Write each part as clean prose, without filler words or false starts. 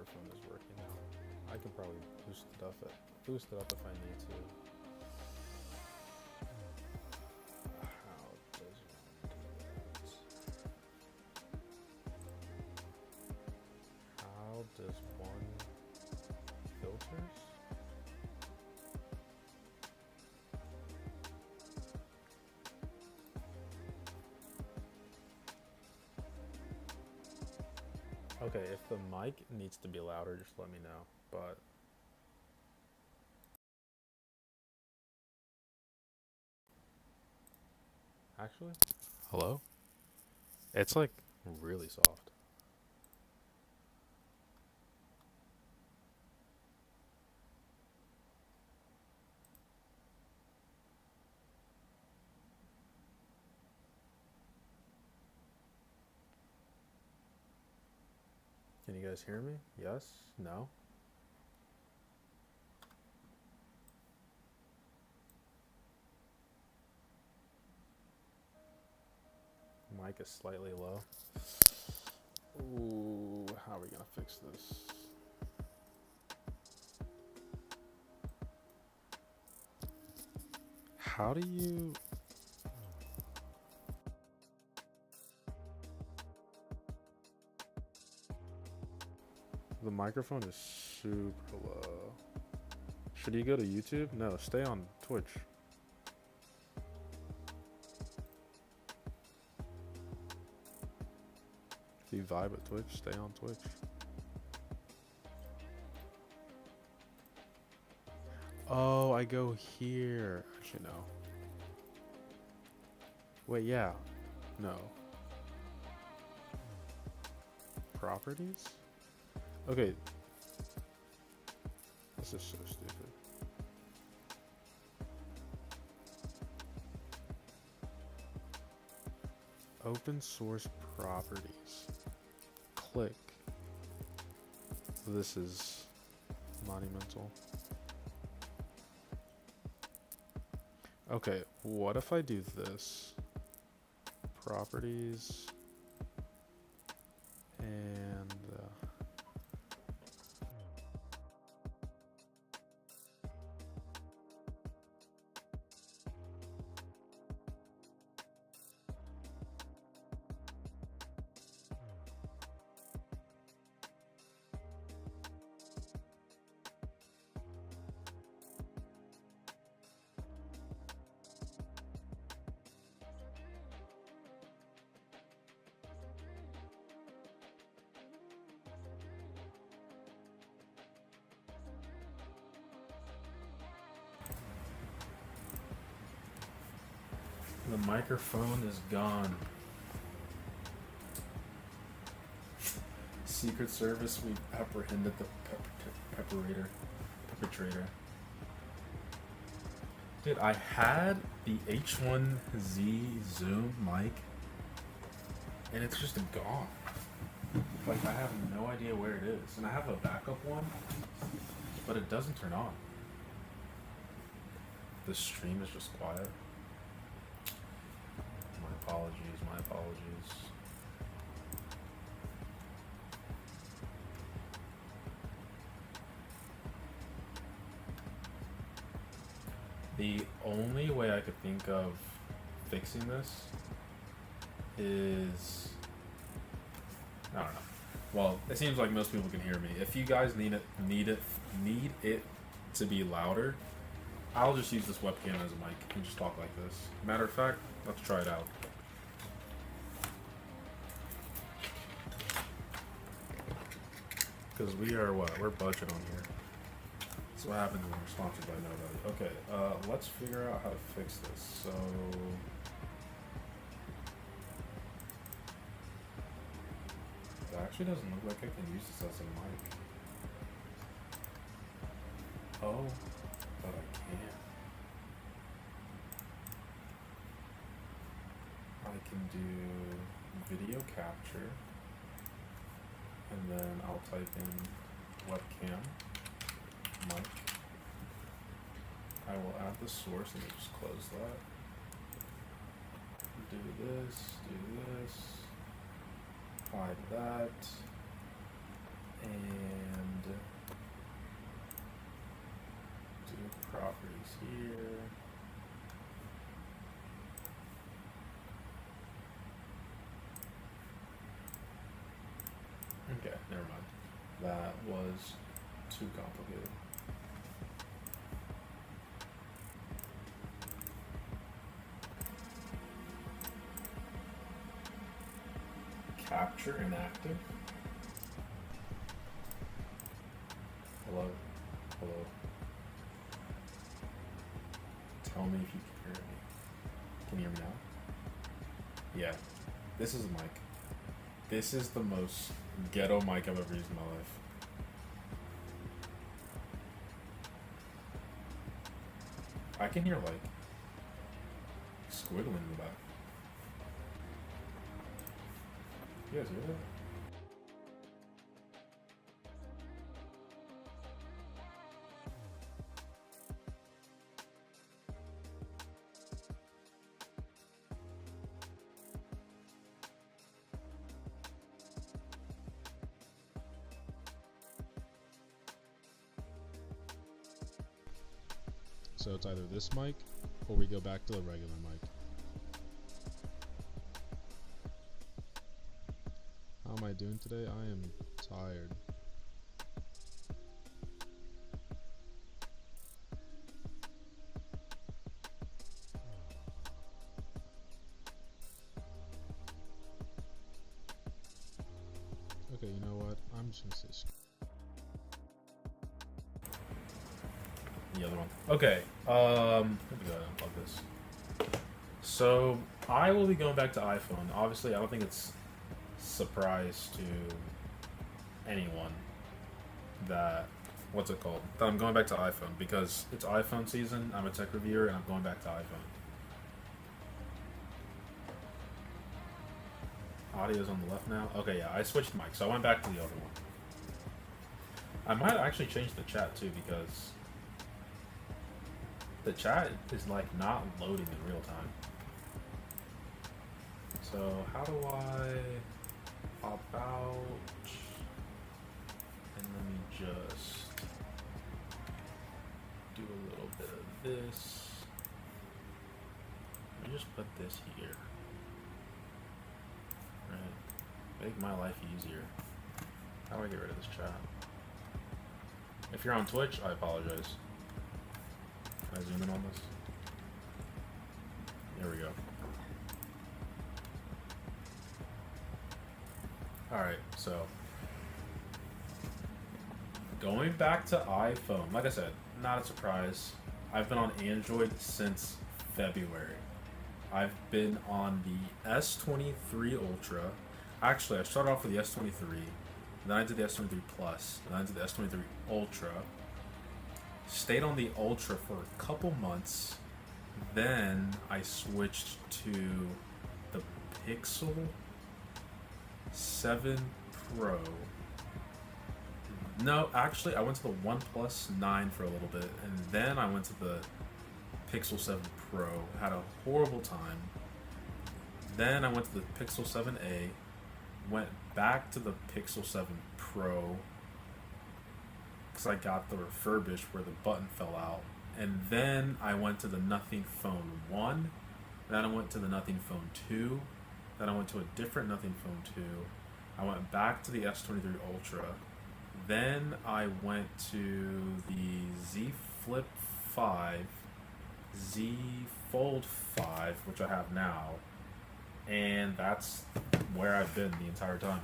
microphone is working now. I can probably boost it up if I need to. How does one do that? How does one filters? Okay, if the mic needs to be louder, just let me know. But actually, hello? It's like really soft. Can you guys hear me? Yes? No? Mic is slightly low. Ooh, how are we gonna fix this? How do you... The microphone is super low. Should you go to YouTube? No, stay on Twitch. If you vibe at Twitch, stay on Twitch. Oh, I go here. Actually, no. Wait, yeah. No. Properties? Okay. This is so stupid. Open source properties. Click. This is monumental. Okay, what if I do this? Properties. And the microphone is gone. Secret Service, we apprehended the perpetrator. Dude, I had the H1Z Zoom mic, and it's just gone. Like, I have no idea where it is. And I have a backup one, but it doesn't turn on. The stream is just quiet. My apologies. The only way I could think of fixing this is... I don't know. Well, it seems like most people can hear me. If you guys need it to be louder, I'll just use this webcam as a mic and just talk like this. Matter of fact, let's try it out. Because we're budget on here. That's what happens when we're sponsored by nobody. Okay, let's figure out how to fix this. So... It actually doesn't look like I can use this as a mic. Oh, but I can. I can do video capture, and then I'll type in webcam, mic. I will add the source and then just close that. Do this, hide that, and Freeze here. Okay, never mind. That was too complicated. Capture inactive. Hello? Hello? Tell me if you can hear me. Can you hear me now? Yeah. This is a mic. This is the most ghetto mic I've ever used in my life. I can hear like squiggling in the back. You guys hear that? So it's either this mic or we go back to the regular mic. How am I doing today? I am tired. Okay, you know what? I'm just gonna say The other one. Okay. Let me go ahead and plug this. So I will be going back to iPhone. Obviously, I don't think it's surprise to anyone that what's it called? That I'm going back to iPhone because it's iPhone season. I'm a tech reviewer and I'm going back to iPhone. Audio's on the left now. Okay, yeah, I switched mics, so I went back to the other one. I might actually change the chat too because the chat is like not loading in real time. So how do I pop out? And let me just do a little bit of this. Let me just put this here. Right. Make my life easier. How do I get rid of this chat? If you're on Twitch, I apologize. Can I zoom in on this? There we go. Alright, so going back to iPhone, like I said, not a surprise. I've been on Android since February. I've been on the S23 Ultra. Actually, I started off with the S23, then I did the S23 Plus, then I did the S23 Ultra. Stayed on the Ultra for a couple months, then I switched to the Pixel 7 Pro. No, actually, I went to the OnePlus 9 for a little bit, and then I went to the Pixel 7 Pro. Had a horrible time. Then I went to the Pixel 7a, went back to the Pixel 7 Pro, because I got the refurbished where the button fell out. And then I went to the Nothing Phone 1, then I went to the Nothing Phone 2, then I went to a different Nothing Phone 2, I went back to the S23 Ultra, then I went to the Z Flip 5, Z Fold 5, which I have now, and that's where I've been the entire time.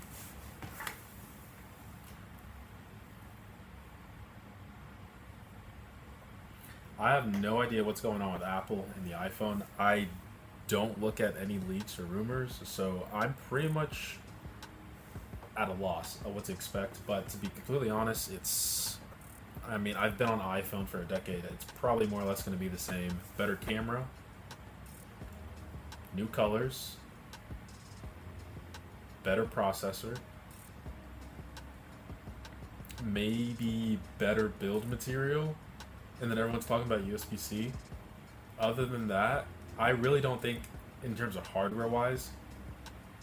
I have no idea what's going on with Apple and the iPhone. I don't look at any leaks or rumors, so I'm pretty much at a loss of what to expect. But to be completely honest, I mean, I've been on iPhone for a decade. It's probably more or less going to be the same. Better camera, new colors, better processor, maybe better build material, and then everyone's talking about USB-C. Other than that, I really don't think, in terms of hardware-wise,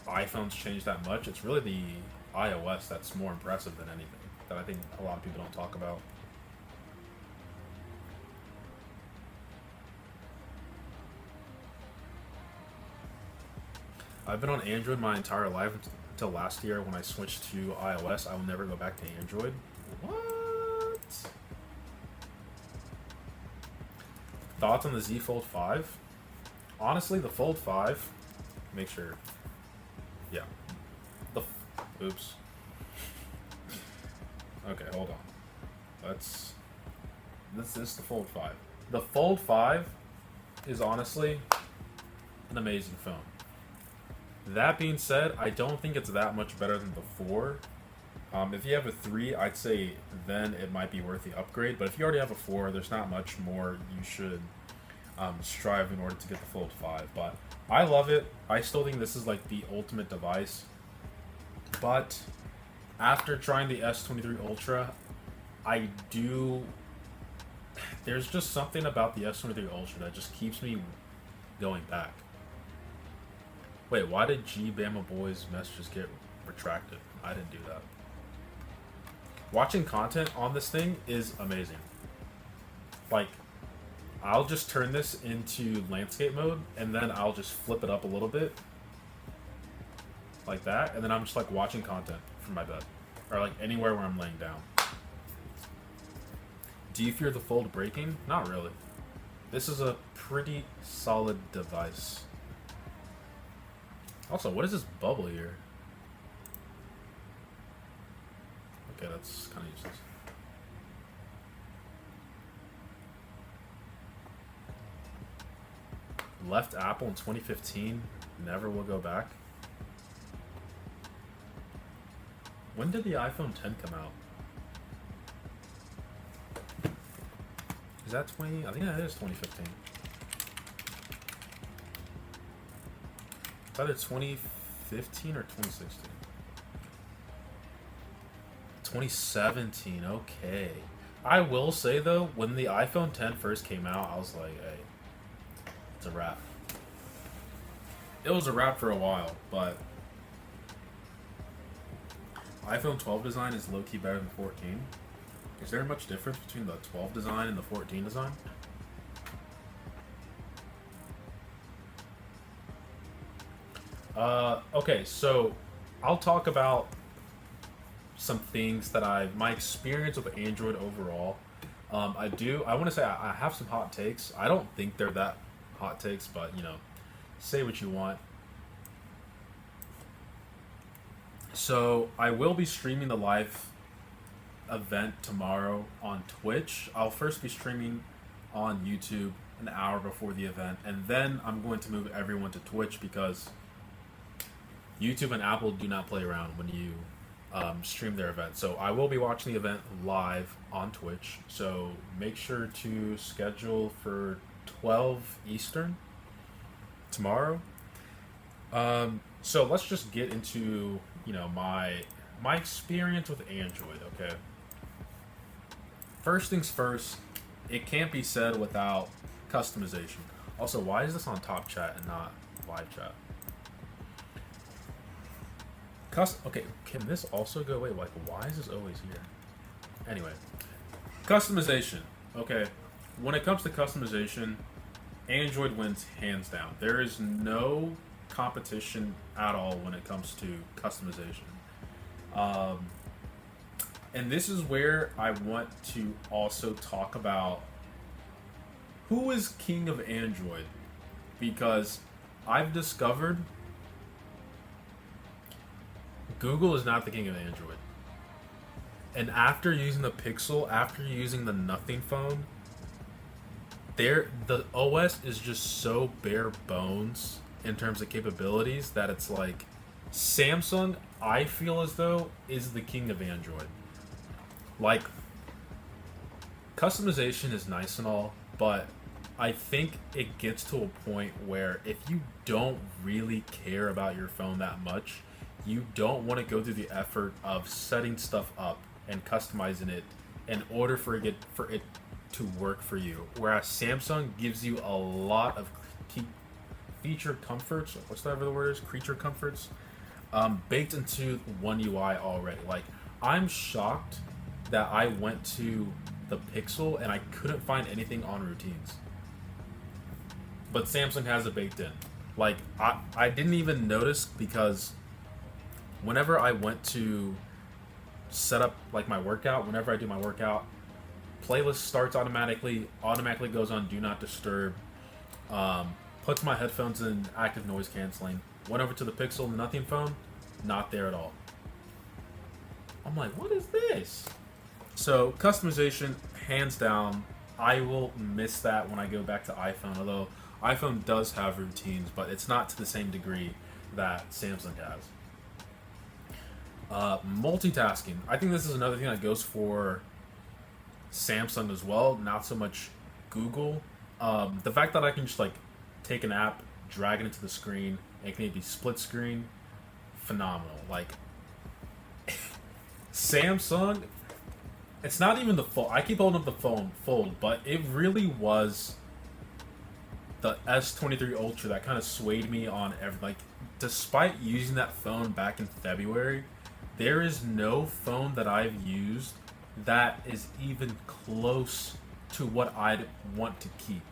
iPhone's changed that much. It's really the iOS that's more impressive than anything, that I think a lot of people don't talk about. I've been on Android my entire life until last year when I switched to iOS. I will never go back to Android. What? Thoughts on the Z Fold 5? Honestly, the Fold 5. Make sure. Yeah. Oops. Okay, hold on. This is the Fold 5. The Fold 5 is honestly an amazing phone. That being said, I don't think it's that much better than the 4. If you have a 3, I'd say then it might be worth the upgrade. But if you already have a 4, there's not much more you should strive in order to get the Fold 5. But I love it. I still think this is like the ultimate device. But after trying the S23 Ultra, there's just something about the S23 Ultra that just keeps me going back. Wait, why did G Bama Boy's messages get retracted? I didn't do that. Watching content on this thing is amazing. Like, I'll just turn this into landscape mode, and then I'll just flip it up a little bit. Like that, and then I'm just like watching content from my bed. Or like anywhere where I'm laying down. Do you fear the Fold breaking? Not really. This is a pretty solid device. Also, what is this bubble here? Okay, that's kind of useless. Left Apple in 2015. Never will go back. When did the iPhone 10 come out? Is that 20? I think that is 2015. It's either 2015 or 2016. 2017, okay. I will say though, when the iPhone 10 first came out, I was like, hey, it's a wrap. It was a wrap for a while, but iPhone 12 design is low-key better than 14. Is there much difference between the 12 design and the 14 design? Okay, so I'll talk about some things that my experience with Android overall. I want to say I have some hot takes. I don't think they're that hot takes, but you know, say what you want. So I will be streaming the live event tomorrow on Twitch. I'll first be streaming on YouTube an hour before the event, and then I'm going to move everyone to Twitch because YouTube and Apple do not play around when you stream their event. So I will be watching the event live on Twitch. So make sure to schedule for 12 Eastern tomorrow. So let's just get into, you know, my experience with Android, okay? First things first, it can't be said without customization. Also, why is this on top chat and not live chat? Okay, can this also go away? Like, why is this always here? Anyway, customization. Okay, when it comes to customization, Android wins hands down. There is no competition at all when it comes to customization. And this is where I want to also talk about who is king of Android, because I've discovered Google is not the king of Android. And after using the Pixel, after using the Nothing phone, the OS is just so bare bones in terms of capabilities that it's like Samsung, I feel as though, is the king of Android. Like, customization is nice and all, but I think it gets to a point where if you don't really care about your phone that much, you don't want to go through the effort of setting stuff up and customizing it in order for it to work for you. Whereas Samsung gives you a lot of feature comforts, whatever the word is, creature comforts, baked into one UI already. Like, I'm shocked that I went to the Pixel and I couldn't find anything on routines. But Samsung has it baked in. Like I didn't even notice because whenever I went to set up like my workout, whenever I do my workout, playlist starts automatically goes on do not disturb, puts my headphones in active noise canceling. Went over to the Pixel Nothing phone, not there at all. I'm like, what is this? So customization, hands down, I will miss that when I go back to iPhone. Although iPhone does have routines, but it's not to the same degree that Samsung has. Multitasking. I think this is another thing that goes for Samsung as well. Not so much Google. The fact that I can just like take an app, drag it into the screen, and it can be split screen, phenomenal. Like Samsung, it's not even the fold. I keep holding up the phone fold, but it really was the S23 Ultra that kind of swayed me on every like. Despite using that phone back in February, there is no phone that I've used that is even close to what I'd want to keep,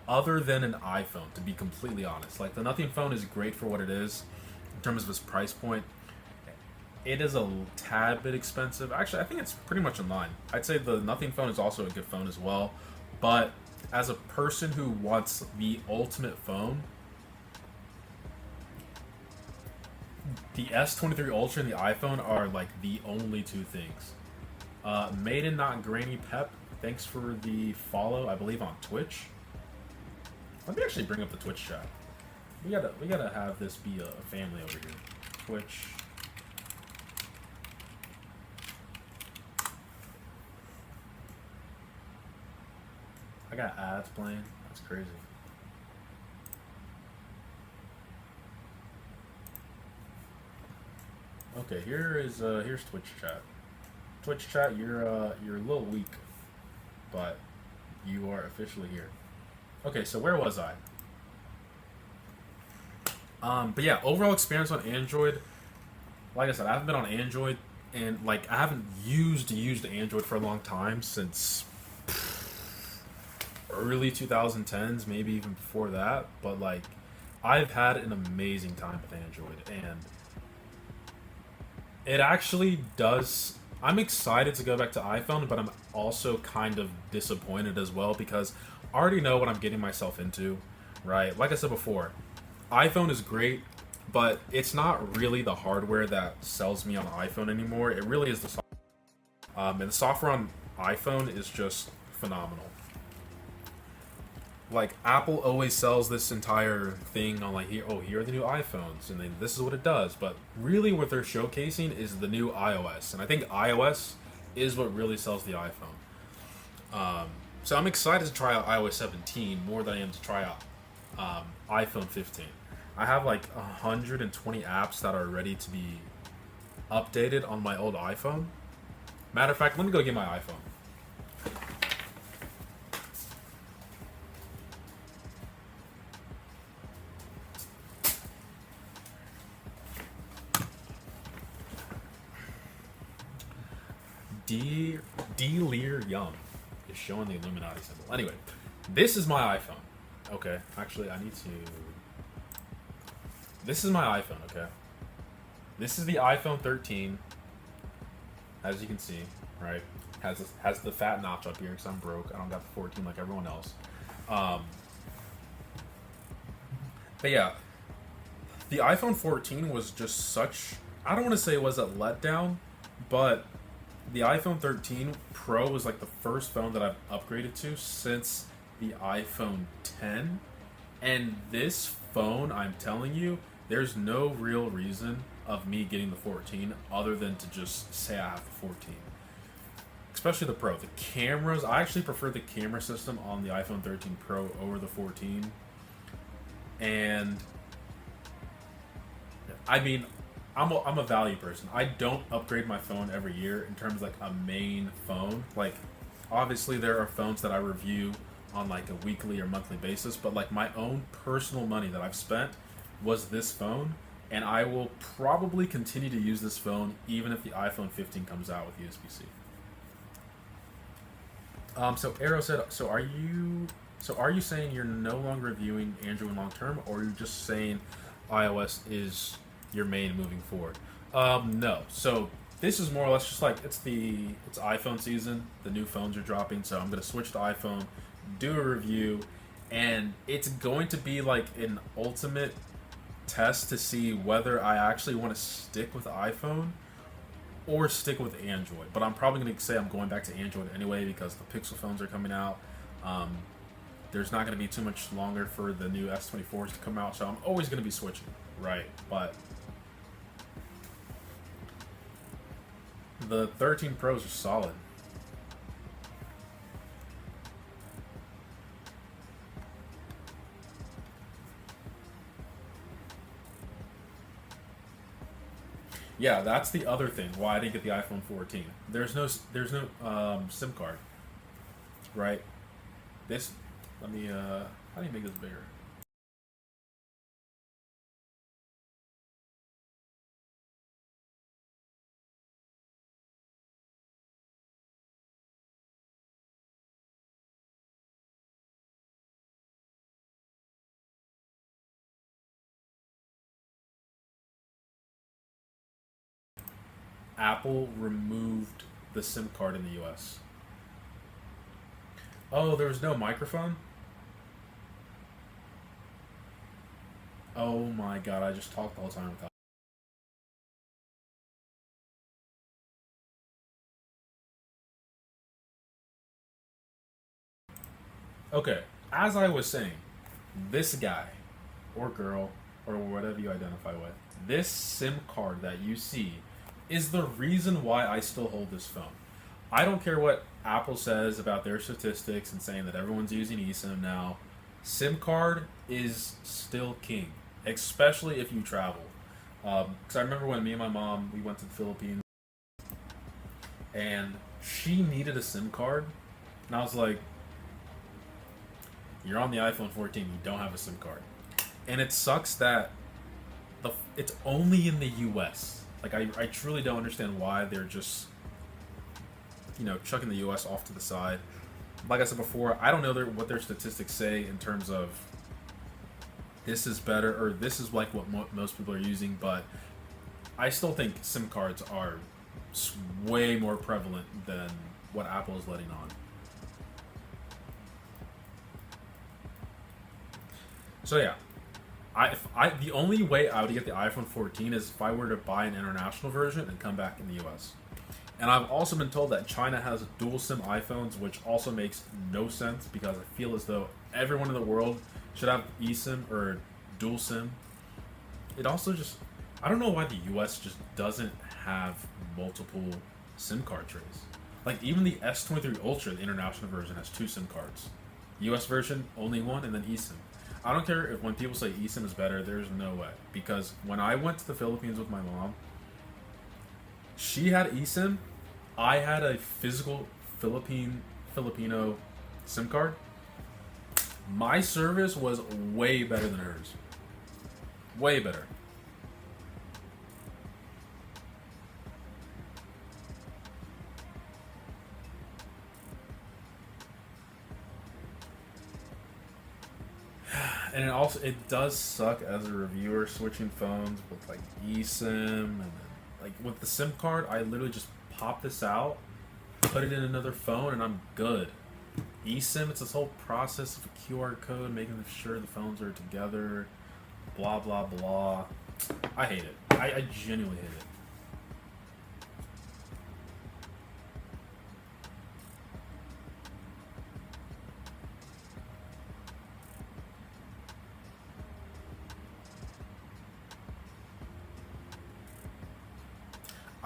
other than an iPhone. To be completely honest, like the Nothing phone is great for what it is in terms of its price point. It is a tad bit expensive. Actually, I think it's pretty much in line. I'd say the Nothing phone is also a good phone as well. But as a person who wants the ultimate phone, the S23 Ultra and the iPhone are like the only two things. Maiden Not Granny Pep, thanks for the follow, I believe on Twitch. Let me actually bring up the Twitch chat. We gotta have this be a family over here. Twitch. I got ads playing. That's crazy. Okay, here's Twitch chat. Twitch chat, you're a little weak, but you are officially here. Okay, so where was I? But yeah, overall experience on Android. Like I said, I haven't been on Android, and like I haven't used Android for a long time, since early 2010s, maybe even before that. But like, I've had an amazing time with Android, and it actually does. I'm excited to go back to iPhone, but I'm also kind of disappointed as well because I already know what I'm getting myself into, right? Like I said before, iPhone is great, but it's not really the hardware that sells me on iPhone anymore. It really is the software. And the software on iPhone is just phenomenal. Like Apple always sells this entire thing on like, here are the new iPhones, and then this is what it does. But really, what they're showcasing is the new iOS, and I think iOS is what really sells the iPhone. So I'm excited to try out iOS 17 more than I am to try out iPhone 15. I have like 120 apps that are ready to be updated on my old iPhone. Matter of fact, let me go get my iPhone. Lear Young is showing the Illuminati symbol. Anyway, this is my iPhone. Okay, actually, I need to. This is my iPhone. Okay, this is the iPhone 13. As you can see, right, has the fat notch up here because I'm broke. I don't got the 14 like everyone else. But yeah, the iPhone 14 was just such. I don't want to say it was a letdown, but the iPhone 13 Pro was like the first phone that I've upgraded to since the iPhone 10. And this phone, I'm telling you, there's no real reason of me getting the 14 other than to just say I have the 14. Especially the Pro. The cameras, I actually prefer the camera system on the iPhone 13 Pro over the 14. And I mean, I'm a value person. I don't upgrade my phone every year in terms of like a main phone. Like, obviously there are phones that I review on like a weekly or monthly basis, but like my own personal money that I've spent was this phone, and I will probably continue to use this phone even if the iPhone 15 comes out with USB-C. So Arrow said, so are you So are you saying you're no longer viewing Android long term, or are you just saying iOS is your main moving forward? No. So this is more or less just like it's iPhone season. The new phones are dropping, so I'm gonna switch to iPhone, do a review, and it's going to be like an ultimate test to see whether I actually want to stick with iPhone or stick with Android. But I'm probably going to say I'm going back to Android anyway because the Pixel phones are coming out. Um, there's not going to be too much longer for the new S24s to come out, so I'm always going to be switching, right? But the 13 Pros are solid. Yeah, that's the other thing why I didn't get the iPhone 14. There's no SIM card, right? This let me how do you make this bigger? Apple removed the SIM card in the US. Oh, there was no microphone? Oh my god, I just talked the whole time without. Okay, as I was saying, this guy, or girl, or whatever you identify with, this SIM card that you see is the reason why I still hold this phone. I don't care what Apple says about their statistics and saying that everyone's using eSIM now. SIM card is still king, especially if you travel. Because I remember when me and my mom we went to the Philippines and she needed a SIM card, and I was like, "You're on the iPhone 14. You don't have a SIM card," and it sucks that it's only in the U.S. Like I truly don't understand why they're just chucking the U.S. off to the side. Like I said before, I don't know what their statistics say in terms of this is better or this is like what most people are using, but I still think SIM cards are way more prevalent than what Apple is letting on. So yeah, the only way I would get the iPhone 14 is if I were to buy an international version and come back in the U.S. And I've also been told that China has dual SIM iPhones, which also makes no sense because I feel as though everyone in the world should have eSIM or dual SIM. It also just, I don't know why the US just doesn't have multiple SIM card trays. Like even the S23 Ultra, the international version, has two SIM cards. US version, only one, and then eSIM. I don't care if when people say eSIM is better, there's no way. Because when I went to the Philippines with my mom, she had eSIM. I had a physical Filipino SIM card. My service was way better than hers. Way better. And it does suck as a reviewer switching phones with like eSIM and then like with the SIM card, I literally just pop this out, put it in another phone, and I'm good. eSIM, it's this whole process of a QR code, making sure the phones are together, blah blah blah. I hate it. I genuinely hate it.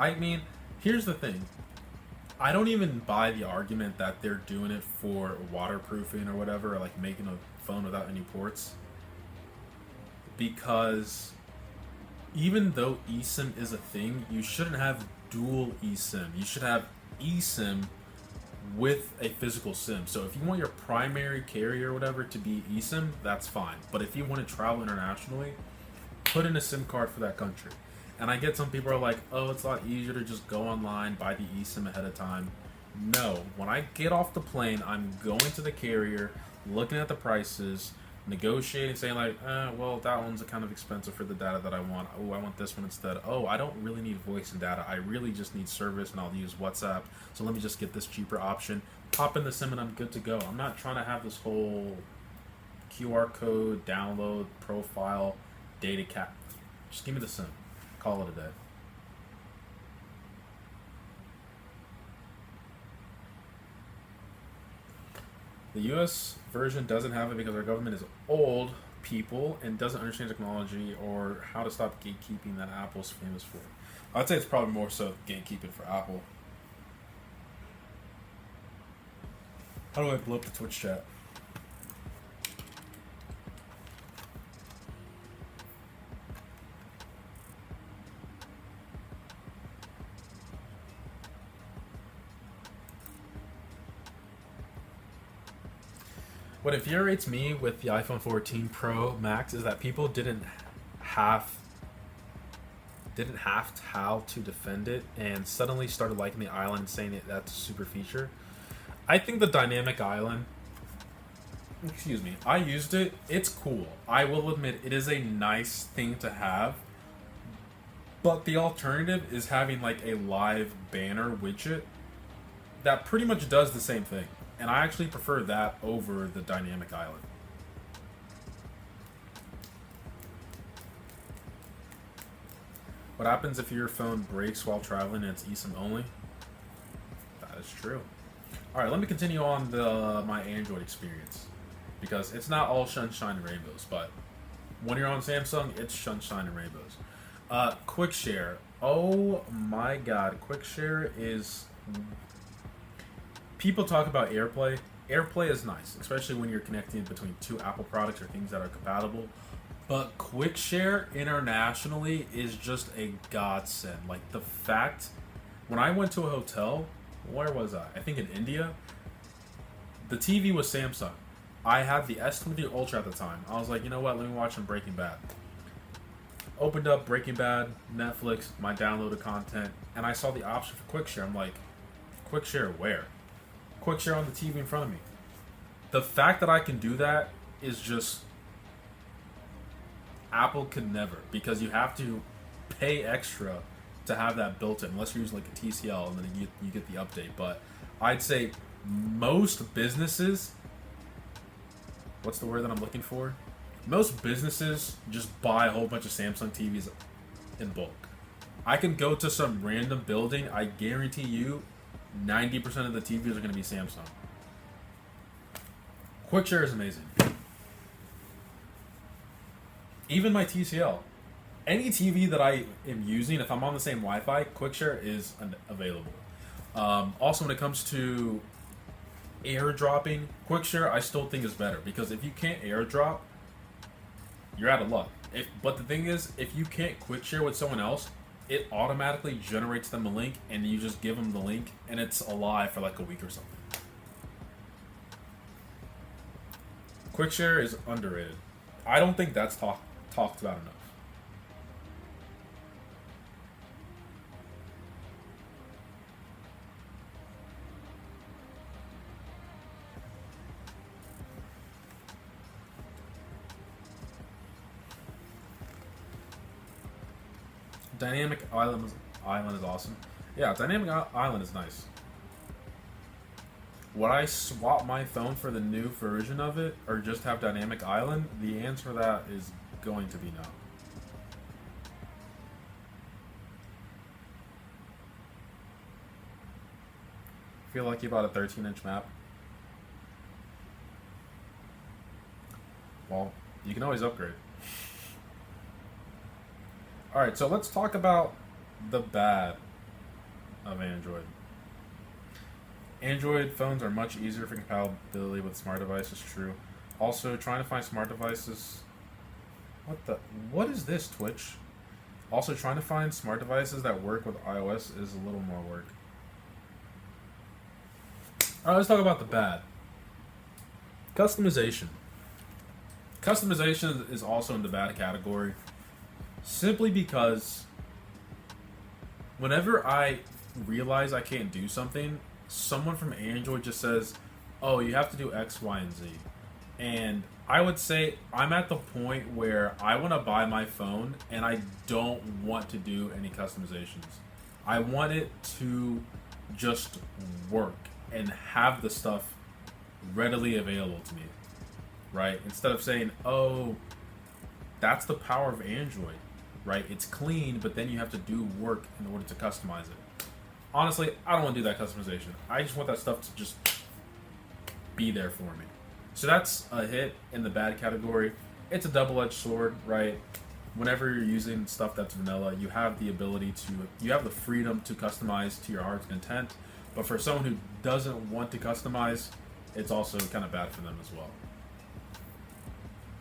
I mean, here's the thing. I don't even buy the argument that they're doing it for waterproofing or whatever, or like making a phone without any ports. Because even though eSIM is a thing, you shouldn't have dual eSIM. You should have eSIM with a physical SIM. So if you want your primary carrier or whatever to be eSIM, that's fine. But if you want to travel internationally, put in a SIM card for that country. And I get some people are like, oh, it's a lot easier to just go online, buy the eSIM ahead of time. No, when I get off the plane, I'm going to the carrier, looking at the prices, negotiating, saying like, well, that one's kind of expensive for the data that I want. Oh, I want this one instead. Oh, I don't really need voice and data. I really just need service, and I'll use WhatsApp. So let me just get this cheaper option. Pop in the SIM, and I'm good to go. I'm not trying to have this whole QR code, download, profile, data cap. Just give me the SIM. Call it a day. The US version doesn't have it because our government is old people and doesn't understand technology or how to stop gatekeeping that Apple's famous for. I'd say it's probably more so gatekeeping for Apple. How do I blow up the Twitch chat? What infuriates me with the iPhone 14 Pro Max is that people have how to defend it and suddenly started liking the island, saying that's a super feature. I think the dynamic island, excuse me, I used it. It's cool. I will admit it is a nice thing to have. But the alternative is having like a live banner widget that pretty much does the same thing. And I actually prefer that over the dynamic island. What happens if your phone breaks while traveling and it's eSIM only? That is true. Alright, let me continue on my Android experience. Because it's not all sunshine and rainbows, but when you're on Samsung, it's sunshine and rainbows. Quick Share. Oh my god, Quick Share is... People talk about AirPlay. AirPlay is nice, especially when you're connecting between two Apple products or things that are compatible. But Quick Share internationally is just a godsend. Like the fact, when I went to a hotel, where was I? I think in India. The TV was Samsung. I had the S23 Ultra at the time. I was like, you know what? Let me watch some Breaking Bad. Opened up Breaking Bad, Netflix, my downloaded content, and I saw the option for Quick Share. I'm like, Quick Share where? Quick Share on the TV in front of me. The fact that I can do that is just... Apple could never, because you have to pay extra to have that built in, unless you're using like a TCL and then you get the update. But I'd say most businesses... What's the word that I'm looking for? Most businesses just buy a whole bunch of Samsung TVs in bulk. I can go to some random building, I guarantee you 90% of the TVs are going to be Samsung. Quick Share is amazing. Even my TCL. Any TV that I am using, if I'm on the same Wi-Fi, Quick Share is available. Also, when it comes to airdropping, Quick Share I still think is better, because if you can't airdrop, you're out of luck. But the thing is, if you can't Quick Share with someone else, it automatically generates them a link, and you just give them the link, and it's alive for like a week or something. Quick Share is underrated. I don't think that's talked about enough. Dynamic Island is awesome. Yeah, Dynamic Island is nice. Would I swap my phone for the new version of it, or just have Dynamic Island? The answer to that is going to be no. Feel like you bought a 13-inch map? Well, you can always upgrade. Alright, so let's talk about the bad of Android. Android phones are much easier for compatibility with smart devices, true. Also, trying to find smart devices... What is this, Twitch? Also, trying to find smart devices that work with iOS is a little more work. Alright, let's talk about the bad. Customization. Customization is also in the bad category. Simply because whenever I realize I can't do something, someone from Android just says, oh, you have to do X, Y, and Z. And I would say I'm at the point where I want to buy my phone and I don't want to do any customizations. I want it to just work and have the stuff readily available to me, right? Instead of saying, oh, that's the power of Android, right? It's clean, but then you have to do work in order to customize it. Honestly, I don't want to do that customization. I just want that stuff to just be there for me. So that's a hit in the bad category. It's a double-edged sword, right? Whenever you're using stuff that's vanilla, you have the ability to, you have the freedom to customize to your heart's content. But for someone who doesn't want to customize, it's also kind of bad for them as well.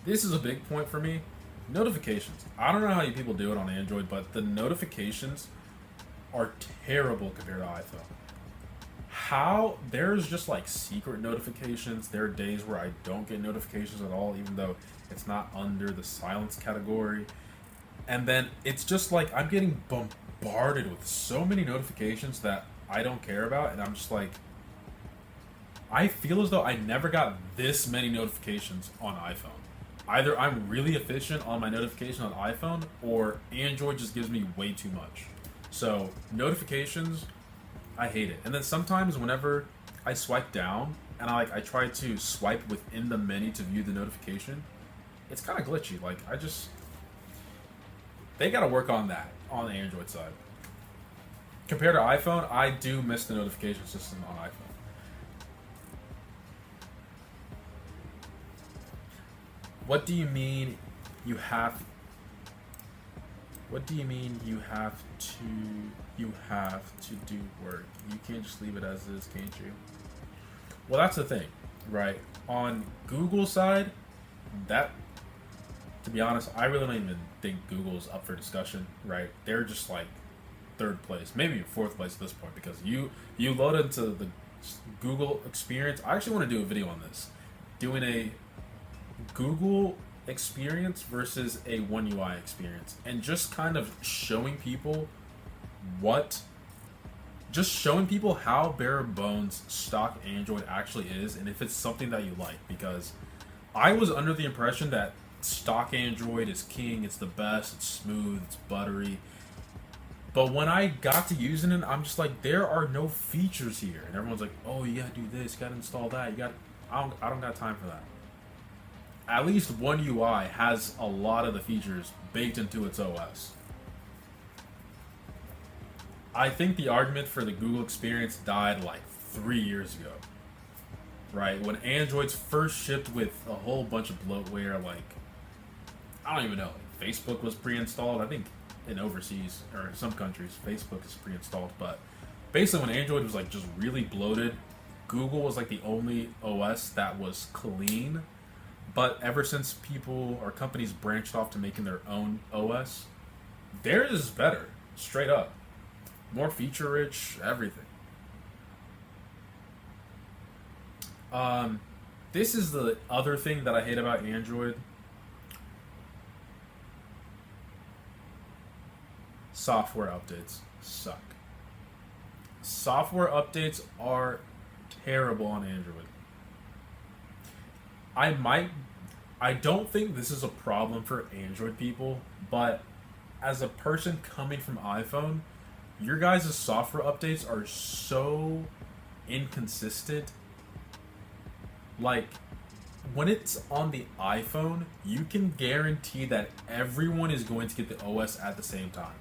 This is a big point for me. Notifications. I don't know how you people do it on Android, but the notifications are terrible compared to iPhone. How there's just like secret notifications. There are days where I don't get notifications at all, even though it's not under the silence category. And then it's just like I'm getting bombarded with so many notifications that I don't care about, and I'm just like, I feel as though I never got this many notifications on iPhone. Either I'm really efficient on my notification on iPhone, or Android just gives me way too much. So notifications, I hate it. And then sometimes whenever I swipe down and I try to swipe within the menu to view the notification, it's kind of glitchy. Like they got to work on that on the Android side. Compared to iPhone, I do miss the notification system on iPhone. What do you mean you have? What do you mean you have to do work? You can't just leave it as is, can't you? Well, that's the thing, right? On Google's side, that, to be honest, I really don't even think Google's up for discussion, right? They're just like third place, maybe fourth place at this point, because you load into the Google experience. I actually want to do a video on this, doing a Google experience versus a One UI experience, and just kind of showing people how bare bones stock Android actually is, and if it's something that you like. Because I was under the impression that stock Android is king, it's the best, it's smooth, it's buttery. But when I got to using it, I'm just like, there are no features here, and everyone's like, oh, you gotta do this, you gotta install that, I don't got time for that. At least One UI has a lot of the features baked into its OS. I think the argument for the Google experience died like 3 years ago. Right? When Androids first shipped with a whole bunch of bloatware, like, I don't even know, Facebook was pre-installed. I think in overseas, or in some countries, Facebook is pre-installed. But basically when Android was like just really bloated, Google was like the only OS that was clean. But ever since people or companies branched off to making their own OS, theirs is better, straight up. More feature-rich, everything. This is the other thing that I hate about Android. Software updates suck. Software updates are terrible on Android. I don't think this is a problem for Android people, but as a person coming from iPhone, your guys' software updates are so inconsistent. Like, when it's on the iPhone, you can guarantee that everyone is going to get the OS at the same time.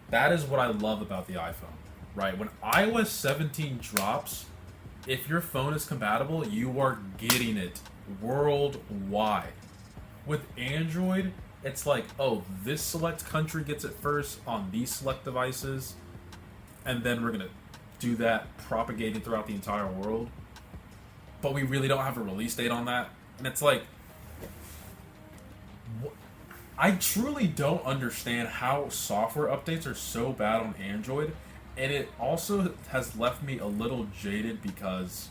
That is what I love about the iPhone, right? When iOS 17 drops, if your phone is compatible, you are getting it worldwide. With Android, it's like, oh, this select country gets it first on these select devices, and then we're gonna do that propagating throughout the entire world. But we really don't have a release date on that, and it's like, I truly don't understand how software updates are so bad on Android, and it also has left me a little jaded because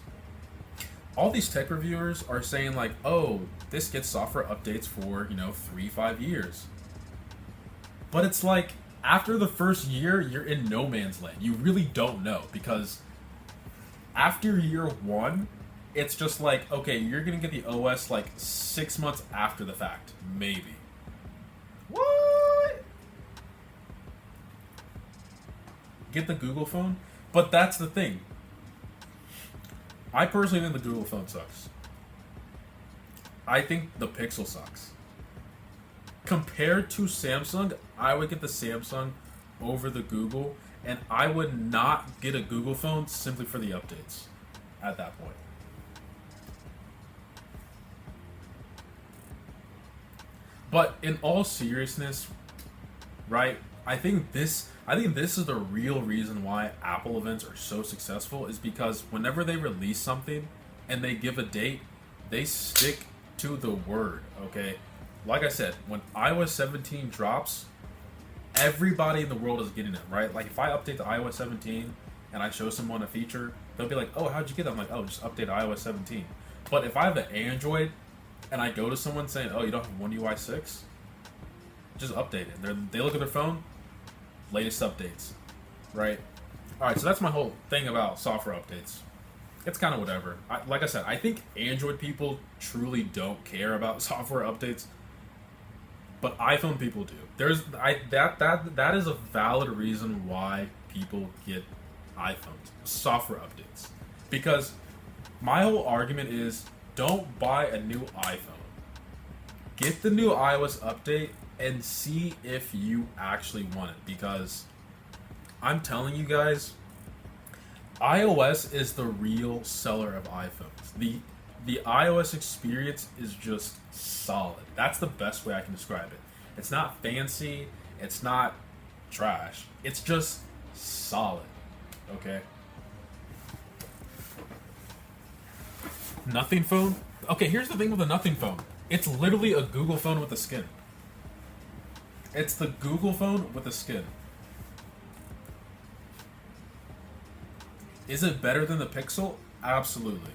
all these tech reviewers are saying like, oh, this gets software updates for, 3-5 years. But it's like, after the first year, you're in no man's land. You really don't know, because after year one, It's just like, okay, you're gonna get the OS like 6 months after the fact, maybe. What? Get the Google phone? But that's the thing. I personally think the Google phone sucks. I think the Pixel sucks. Compared to Samsung, I would get the Samsung over the Google, and I would not get a Google phone simply for the updates at that point. But in all seriousness, right? I think this is the real reason why Apple events are so successful is because whenever they release something and they give a date, they stick to the word, okay? Like I said, when iOS 17 drops, everybody in the world is getting it, right? Like if I update to iOS 17 and I show someone a feature, they'll be like, "Oh, how'd you get that?" I'm like, "Oh, just update to iOS 17." But if I have an Android and I go to someone saying, "Oh, you don't have One UI 6," just update it. They look at their phone, latest updates, right? All right, so that's my whole thing about software updates. It's kind of whatever. Like I said, I think Android people truly don't care about software updates, but iPhone people do. That is a valid reason why people get iPhones, software updates, because my whole argument is don't buy a new iPhone. Get the new iOS update and see if you actually want it, because I'm telling you guys, iOS is the real seller of iPhones. The iOS experience is just solid. That's the best way I can describe it. It's not fancy, it's not trash. It's just solid. Okay? Nothing phone? Okay, here's the thing with the Nothing phone. It's literally a Google phone with a skin. It's the Google phone with a skin. Is it better than the Pixel? Absolutely.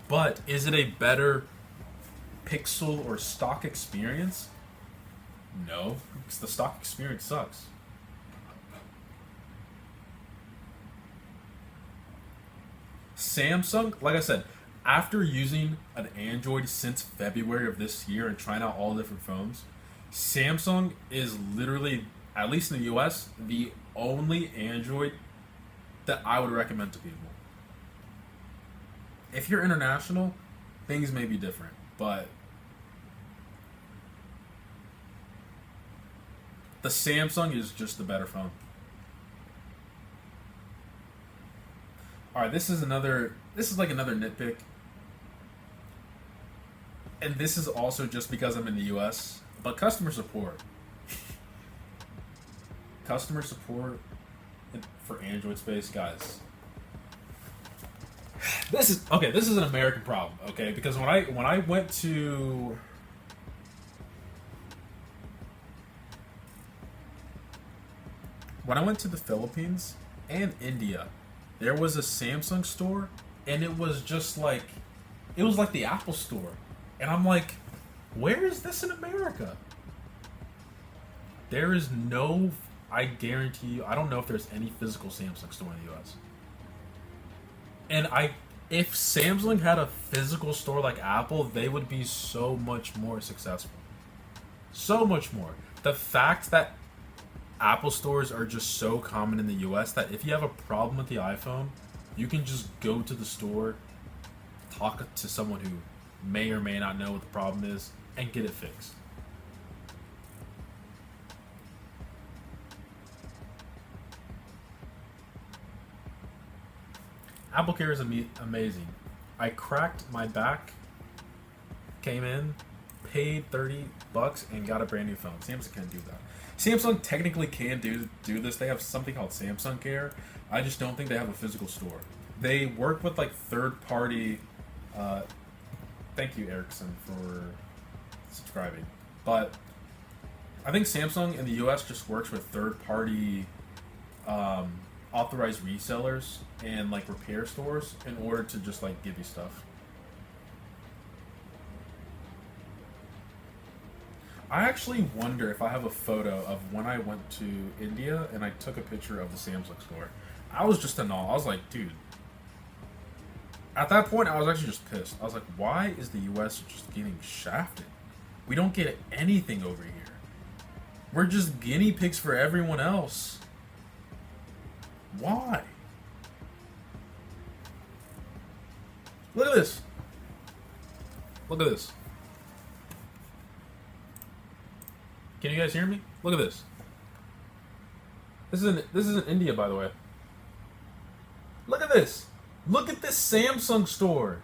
But is it a better Pixel or stock experience? No, because the stock experience sucks. Samsung, like I said, after using an Android since February of this year and trying out all different phones, Samsung is literally, at least in the US, the only Android that I would recommend to people. If you're international, things may be different, but the Samsung is just the better phone. All right, this is like another nitpick. And this is also just because I'm in the US, but customer support. Customer support for Android space, guys. This is an American problem, okay? Because when I went to the Philippines and India, there was a Samsung store, and it was just like, it was like the Apple store. And I'm like, where is this in America? There is no, I guarantee you, I don't know if there's any physical Samsung store in the US. And if Samsung had a physical store like Apple, they would be so much more successful. So much more. The fact that Apple stores are just so common in the US that if you have a problem with the iPhone, you can just go to the store, talk to someone who may or may not know what the problem is, and get it fixed. Apple Care is amazing. I cracked my back, came in, paid $30, and got a brand new phone. Samsung can't do that. Samsung technically can do this. They have something called Samsung Care. I just don't think they have a physical store. They work with like third-party. Thank you, Erickson, for subscribing. But I think Samsung in the US just works with third-party authorized resellers and like repair stores in order to just like give you stuff. I actually wonder if I have a photo of when I went to India and I took a picture of the Samsung store. I was just in awe. I was like, dude, At that point, I was actually just pissed. I was like, why is the U.S. just getting shafted? We don't get anything over here. We're just guinea pigs for everyone else. Why? Look at this. Look at this. Can you guys hear me? Look at this. This is in India, by the way. Look at this. Look at this Samsung store.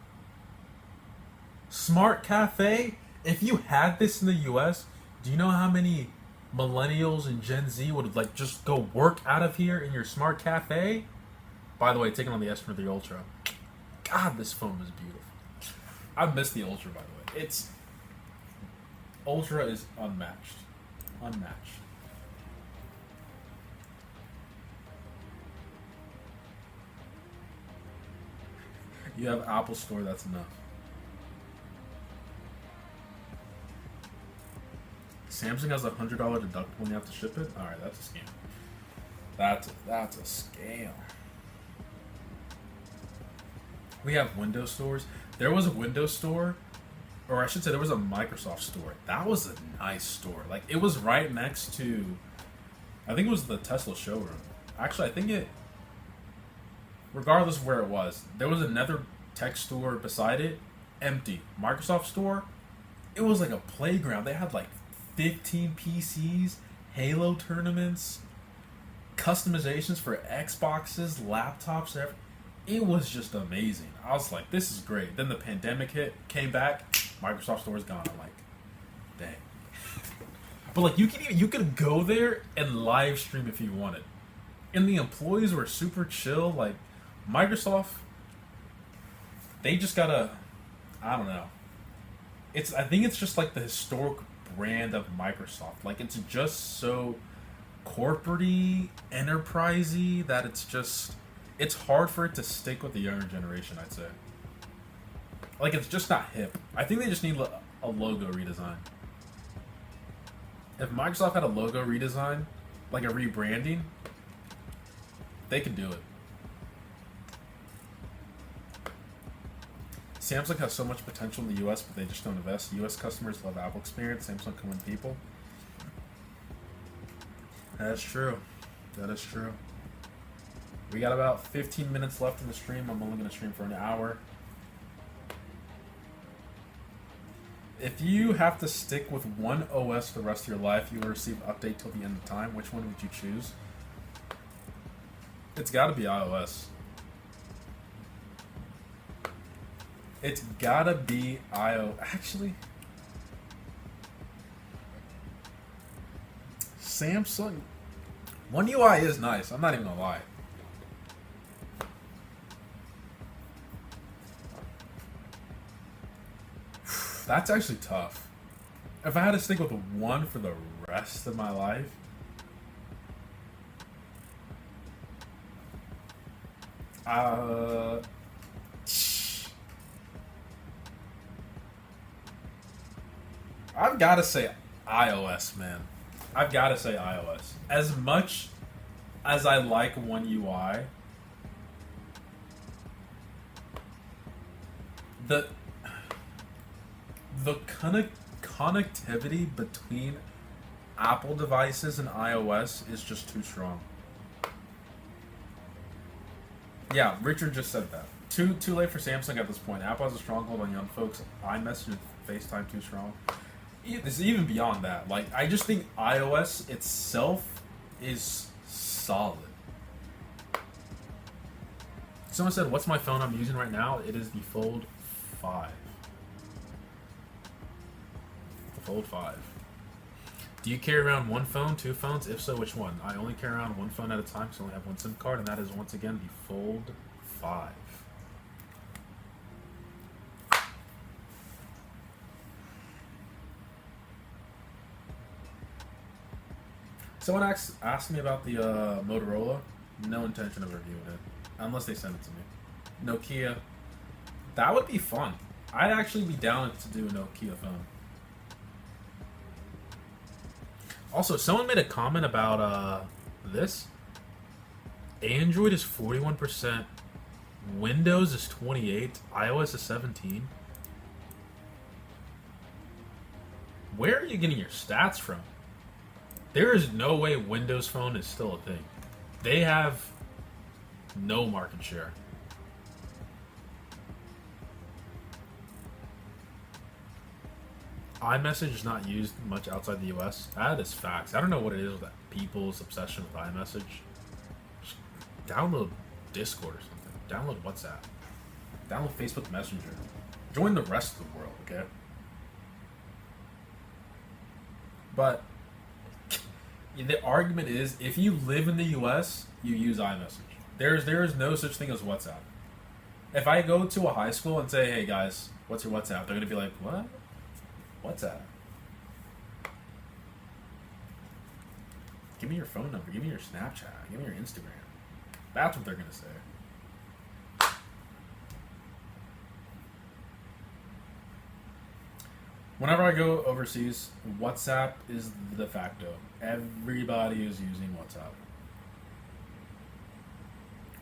Smart Cafe. If you had this in the US, do you know how many millennials and Gen Z would like just go work out of here in your Smart Cafe? By the way, taking on the S23 Ultra. God, this phone is beautiful. I miss the Ultra, by the way. It's Ultra is unmatched. Unmatched. You have Apple Store, that's enough. Samsung has a $100 deductible when you have to ship it? Alright, that's a scam. That's a scam. We have Windows stores. There was a Windows store, or I should say there was a Microsoft store. That was a nice store. Like, it was right next to, I think it was the Tesla showroom. Actually, I think it, regardless of where it was, there was another tech store beside it, empty. Microsoft store, it was like a playground. They had like 15 PCs, Halo tournaments, customizations for Xboxes, laptops, everything. It was just amazing. I was like, this is great. Then the pandemic hit, came back, Microsoft Store is gone. I'm like, dang. But like, you could go there and live stream if you wanted. And the employees were super chill. Like, Microsoft, they just gotta, I don't know. I think it's just like the historic brand of Microsoft. Like, it's just so corporate-y, enterprisey that it's hard for it to stick with the younger generation, I'd say. Like, it's just not hip. I think they just need a logo redesign. If Microsoft had a logo redesign, like a rebranding, they could do it. Samsung has so much potential in the US, but they just don't invest. US customers love Apple experience. Samsung can win people. That's true. That is true. We got about 15 minutes left in the stream. I'm only going to stream for an hour. If you have to stick with one OS for the rest of your life, you will receive an update till the end of time. Which one would you choose? It's got to be iOS. It's got to be iOS. Actually, Samsung One UI is nice. I'm not even going to lie. That's actually tough. If I had to stick with one for the rest of my life, I've got to say iOS, man. I've got to say iOS. As much as I like One UI, the connectivity between Apple devices and iOS is just too strong. Yeah, Richard just said that. Too late for Samsung at this point. Apple has a stronghold on young folks. iMessage and FaceTime too strong. This is even beyond that. Like, I just think iOS itself is solid. Someone said, "What's my phone I'm using right now?" It is the Fold 5. The Fold 5. Do you carry around one phone, two phones? If so, which one? I only carry around one phone at a time, so I only have one SIM card, and that is once again the Fold 5. Someone asked me about the Motorola. No intention of reviewing it, unless they send it to me. Nokia. That would be fun. I'd actually be down to do a Nokia phone. Also, someone made a comment about this. Android is 41% Windows is 28. iOS is 17. Where are you getting your stats from? There is no way Windows Phone is still a thing. They have no market share. iMessage is not used much outside the US. That is facts. I don't know what it is with that people's obsession with iMessage. Just download Discord or something. Download WhatsApp. Download Facebook Messenger. Join the rest of the world, okay? But the argument is, if you live in the US, you use iMessage. There is no such thing as WhatsApp. If I go to a high school and say, hey guys, what's your WhatsApp? They're going to be like, what? WhatsApp? Give me your phone number. Give me your Snapchat. Give me your Instagram. That's what they're going to say. Whenever I go overseas, WhatsApp is the de facto. Everybody is using WhatsApp.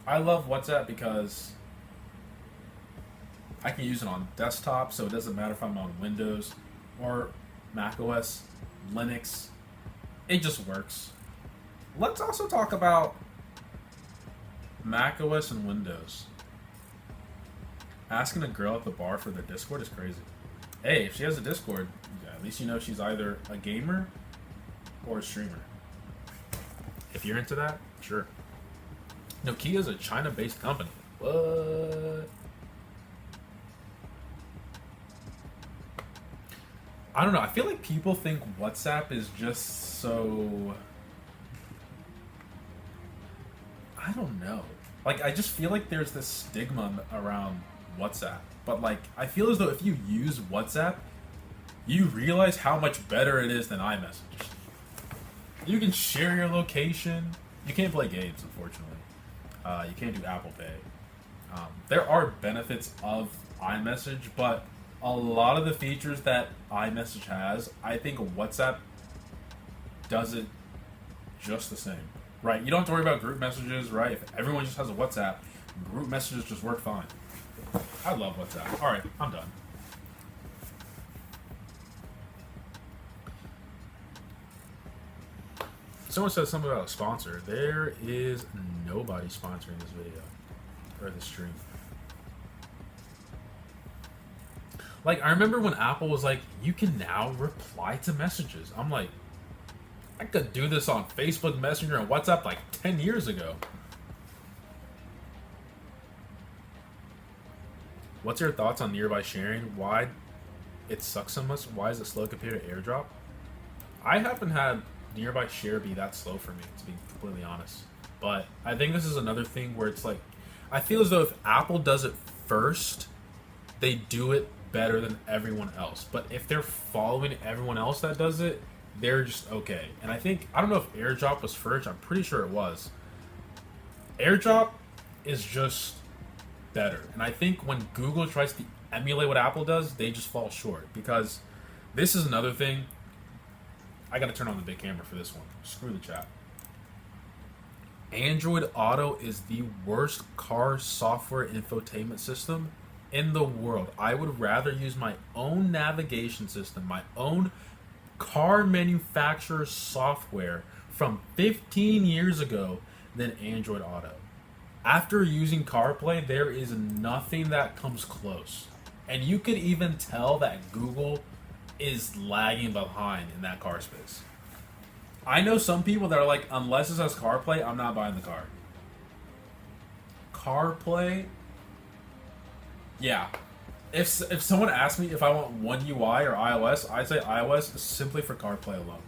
I love WhatsApp because I can use it on desktop, so it doesn't matter if I'm on Windows or Mac OS, Linux. It just works. Let's also talk about Mac OS and Windows. Asking a girl at the bar for their Discord is crazy. Hey, if she has a Discord, at least you know she's either a gamer or a streamer. If you're into that, sure. Nokia is a China-based company. What? I don't know. I feel like people think WhatsApp is just so... I don't know. Like, I just feel like there's this stigma around WhatsApp. But, like, I feel as though if you use WhatsApp, you realize how much better it is than iMessage. You can share your location. You can't play games, unfortunately. You can't do Apple Pay. There are benefits of iMessage, but a lot of the features that iMessage has, I think WhatsApp does it just the same. Right? You don't have to worry about group messages, right? If everyone just has a WhatsApp, group messages just work fine. I love WhatsApp. Alright, I'm done. Someone said something about a sponsor. There is nobody sponsoring this video or this stream. Like, I remember when Apple was like, you can now reply to messages. I'm like, I could do this on Facebook Messenger and WhatsApp like 10 years ago. What's your thoughts on nearby sharing? Why it sucks so much? Why is it slow compared to AirDrop? I haven't had nearby share be that slow for me, to be completely honest. But I think this is another thing where it's like, I feel as though if Apple does it first, they do it better than everyone else. But if they're following everyone else that does it, they're just okay. And I think, I don't know if AirDrop was first, I'm pretty sure it was. AirDrop is just better. And I think when Google tries to emulate what Apple does, they just fall short. Because this is another thing. I gotta turn on the big camera for this one. Screw the chat. Android Auto is the worst car software infotainment system in the world. I would rather use my own navigation system, my own car manufacturer software from 15 years ago than Android Auto. After using CarPlay, there is nothing that comes close. And you could even tell that Google is lagging behind in that car space. I know some people that are like, unless it has CarPlay, I'm not buying the car. CarPlay? Yeah. If someone asks me if I want One UI or iOS, I'd say iOS simply for CarPlay alone.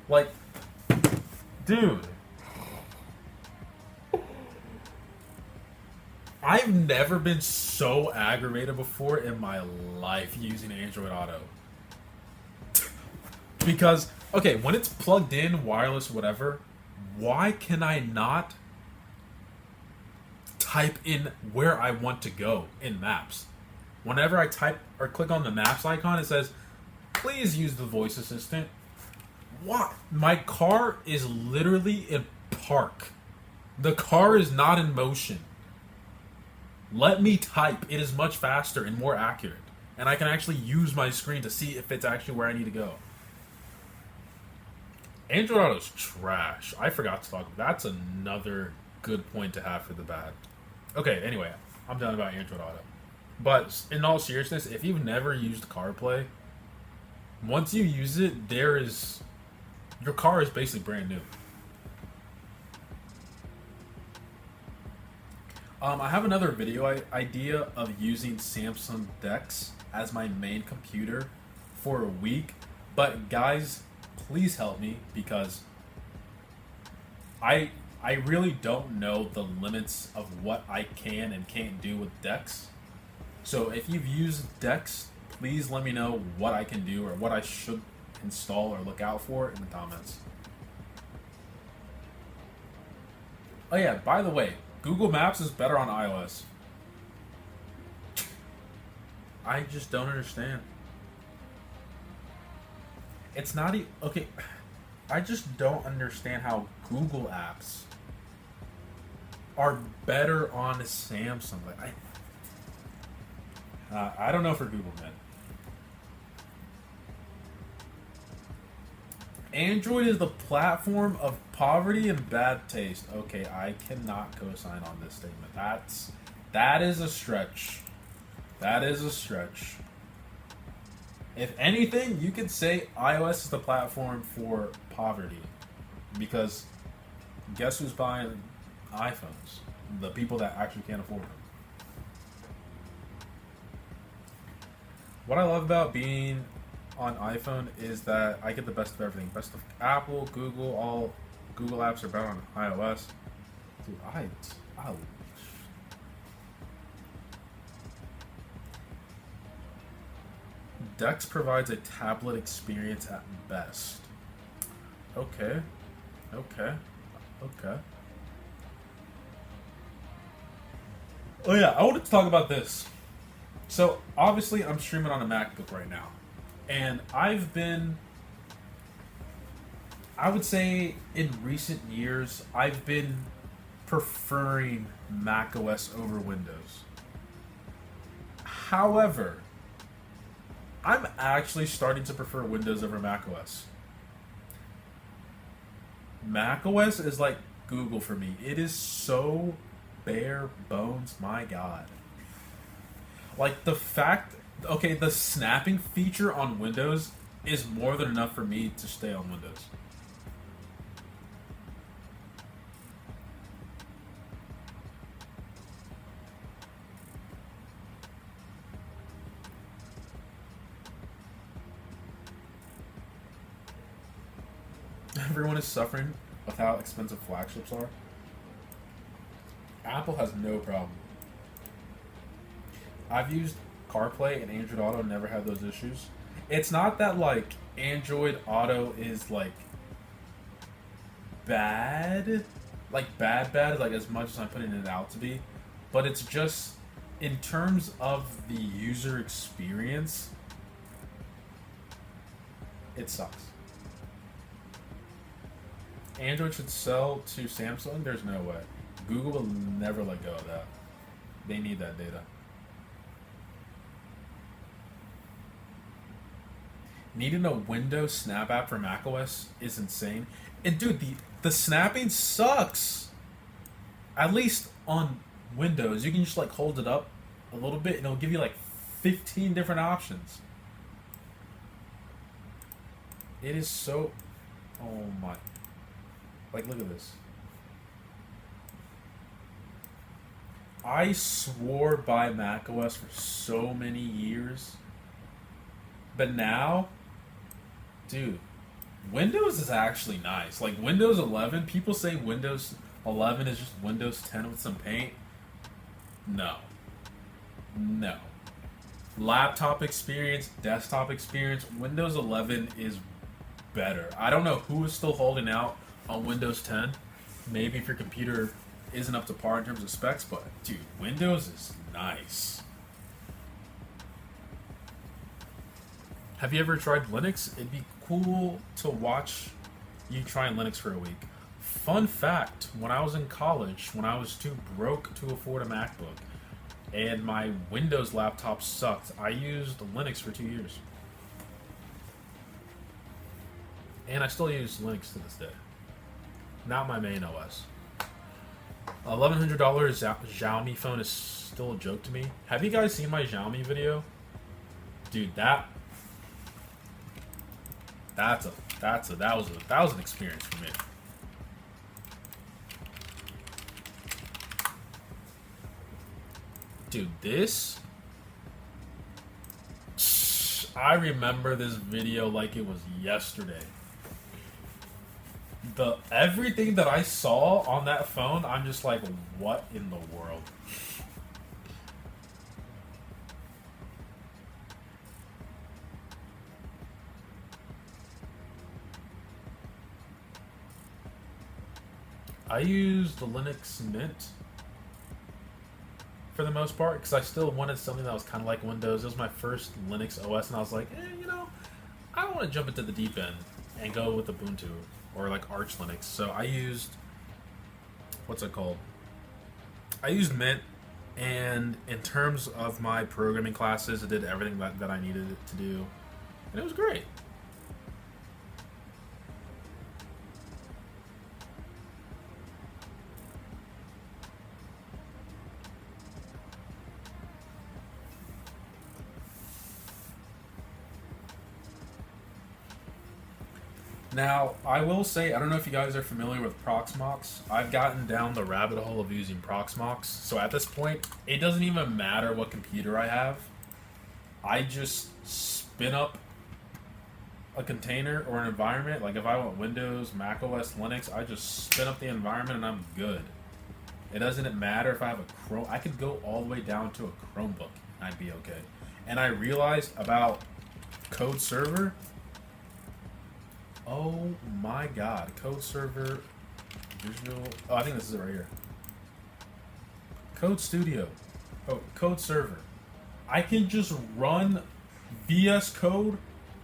Like, dude. I've never been so aggravated before in my life using Android Auto. Because, okay, when it's plugged in, wireless, whatever, why can I not type in where I want to go in Maps? Whenever I type or click on the Maps icon, it says, please use the voice assistant. What? My car is literally in park. The car is not in motion. Let me type. It is much faster and more accurate. And I can actually use my screen to see if it's actually where I need to go. Android Auto's trash. I forgot to talk about that's another good point to have for the bad. Okay, anyway, I'm done about Android Auto. But in all seriousness, if you've never used CarPlay, once you use it, your car is basically brand new. I have another video idea of using Samsung DeX as my main computer for a week, but guys, please help me because I really don't know the limits of what I can and can't do with DeX. So if you've used DeX, please let me know what I can do or what I should install or look out for in the comments. Oh yeah, by the way, Google Maps is better on iOS. I just don't understand. It's not okay. I just don't understand how Google apps are better on Samsung. Like I don't know for Google, man. Android is the platform of poverty and bad taste. Okay, I cannot co-sign on this statement. That is a stretch. That is a stretch. If anything, you could say iOS is the platform for poverty. Because guess who's buying iPhones? The people that actually can't afford them. What I love about being on iPhone is that I get the best of everything. Best of Apple, Google, all Google apps are better on iOS. Dude, I Dex provides a tablet experience at best. Okay. Oh yeah, I wanted to talk about this. So, obviously, I'm streaming on a MacBook right now. And I would say in recent years, I've been preferring macOS over Windows. However, I'm actually starting to prefer Windows over macOS. macOS is like Google for me. It is so bare bones, my god. Like the snapping feature on Windows is more than enough for me to stay on Windows. Everyone is suffering with how expensive flagships are. Apple has no problem. I've used CarPlay and Android Auto, never had those issues. It's not that like Android Auto is like bad, like bad, like as much as I'm putting it out to be, but it's just in terms of the user experience, it sucks. Android should sell to Samsung. There's no way. Google will never let go of that. They need that data. Needing a Windows Snap app for macOS is insane. And dude, the snapping sucks. At least on Windows, you can just like hold it up a little bit and it'll give you like 15 different options. It is so... Oh my... Like, look at this. I swore by macOS for so many years. But now, dude, Windows is actually nice. Like, Windows 11, people say Windows 11 is just Windows 10 with some paint. No. Laptop experience, desktop experience, Windows 11 is better. I don't know who is still holding out on Windows 10. Maybe if your computer isn't up to par in terms of specs, but dude, Windows is nice. Have you ever tried Linux? It'd be cool to watch you try Linux for a week. Fun fact, when I was in college, when I was too broke to afford a MacBook, and my Windows laptop sucked. I used Linux for 2 years. And I still use Linux to this day. Not my main OS. $1,100 Xiaomi phone is still a joke to me. Have you guys seen my Xiaomi video? Dude, that was an experience for me. Dude, this, I remember this video like it was yesterday. Everything that I saw on that phone, I'm just like, what in the world? I used the Linux Mint for the most part because I still wanted something that was kind of like Windows. It was my first Linux OS, and I was like, I don't want to jump into the deep end and go with Ubuntu or like Arch Linux. So I used, what's it called? I used Mint, and in terms of my programming classes, it did everything that I needed it to do, and it was great. Now, I will say, I don't know if you guys are familiar with Proxmox. I've gotten down the rabbit hole of using Proxmox. So at this point, it doesn't even matter what computer I have. I just spin up a container or an environment. Like if I want Windows, Mac OS, Linux, I just spin up the environment and I'm good. It doesn't matter if I have a Chrome. I could go all the way down to a Chromebook and I'd be okay. And I realized about Code Server. Oh my god. Code Server, Visual. Oh, I think this is it right here. Code Studio. Oh, Code Server. I can just run VS Code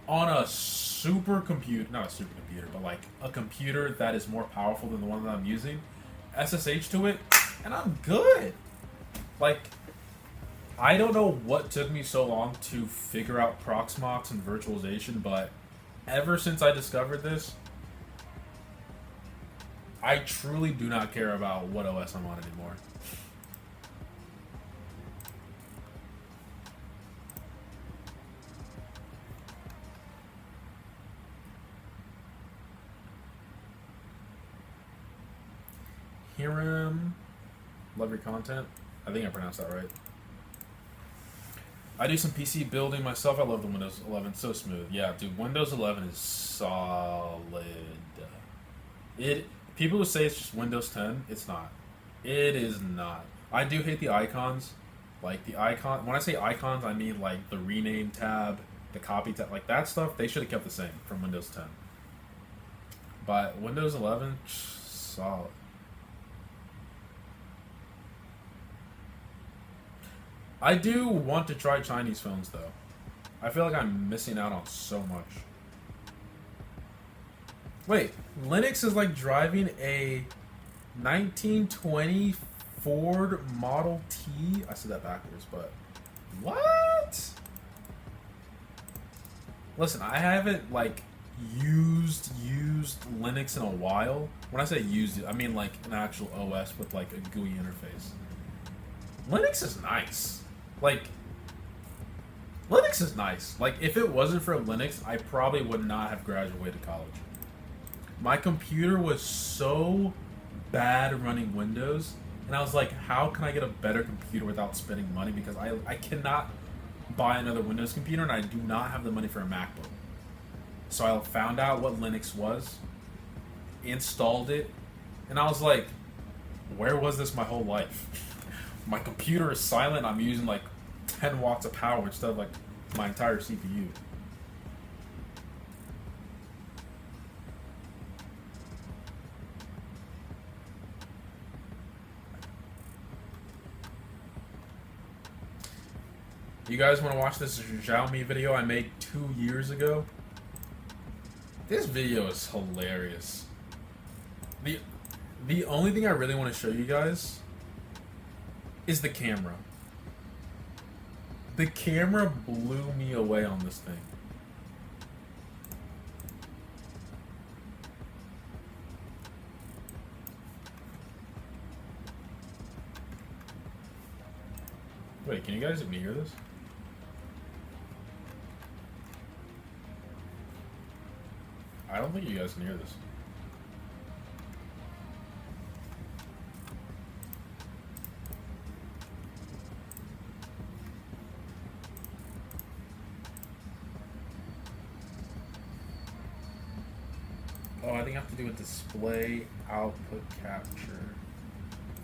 on a supercomputer. Not a supercomputer, but like a computer that is more powerful than the one that I'm using. SSH to it, and I'm good. Like, I don't know what took me so long to figure out Proxmox and virtualization, but ever since I discovered this, I truly do not care about what OS I'm on anymore. Hiram, love your content. I think I pronounced that right. I do some PC building myself. I love the Windows 11. So smooth. Yeah, dude, Windows 11 is solid. People who say it's just Windows 10, it's not. It is not. I do hate the icons. Like the icon. When I say icons, I mean like the rename tab, the copy tab, like that stuff. They should have kept the same from Windows 10. But Windows 11, solid. I do want to try Chinese phones, though. I feel like I'm missing out on so much. Wait, Linux is like driving a 1920 Ford Model T? I said that backwards, but... What? Listen, I haven't, like, used Linux in a while. When I say used it, I mean, like, an actual OS with, like, a GUI interface. Linux is nice. Like, Linux is nice. Like, if it wasn't for Linux, I probably would not have graduated college. My computer was so bad running Windows, and I was like, how can I get a better computer without spending money? Because I cannot buy another Windows computer, and I do not have the money for a MacBook. So I found out what Linux was, installed it, and I was like, where was this my whole life? My computer is silent. I'm using like 10 watts of power instead of like my entire CPU. You guys want to watch this Xiaomi video I made 2 years ago? This video is hilarious. The only thing I really want to show you guys is the camera. The camera blew me away on this thing. Wait, can you guys even hear this? I don't think you guys can hear this. Oh, I think I have to do a display output capture.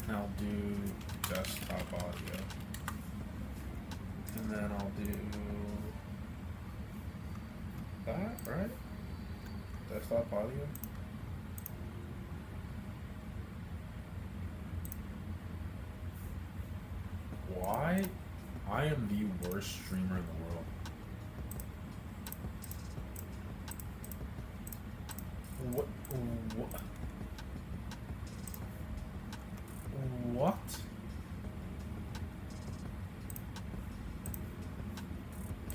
And I'll do desktop audio. And then I'll do that, right? Desktop audio. Why? I am the worst streamer in the world. What? What? What?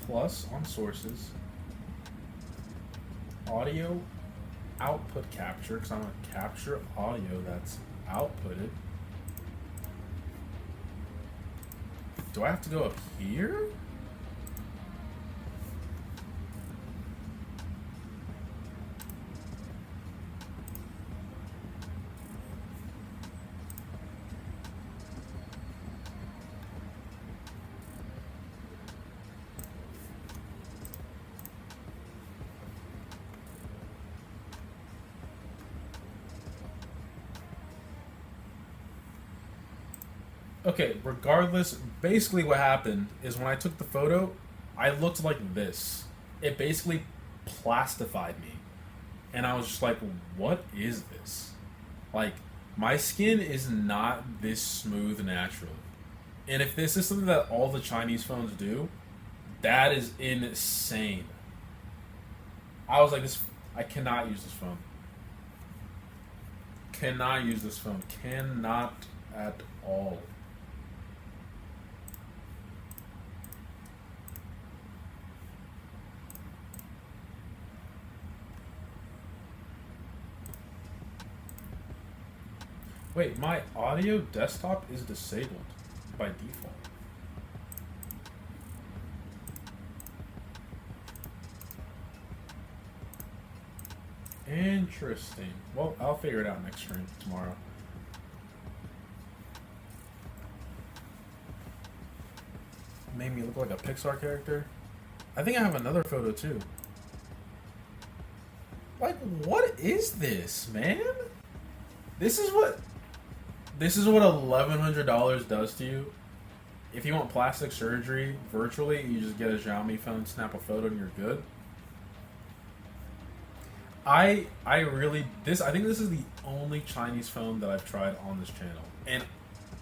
Plus on sources. Audio output capture, because I'm going to capture audio that's outputted. Do I have to go up here? Okay, regardless, basically what happened is when I took the photo, I looked like this. It basically plastified me. And I was just like, what is this? Like, my skin is not this smooth naturally. And if this is something that all the Chinese phones do, that is insane. I was like, I cannot use this phone. Cannot use this phone. Cannot at all. Wait, my audio desktop is disabled by default. Interesting. Well, I'll figure it out next stream tomorrow. Made me look like a Pixar character. I think I have another photo too. Like, what is this, man? This is what $1,100 does to you. If you want plastic surgery virtually, you just get a Xiaomi phone, snap a photo, and you're good. I think this is the only Chinese phone that I've tried on this channel. And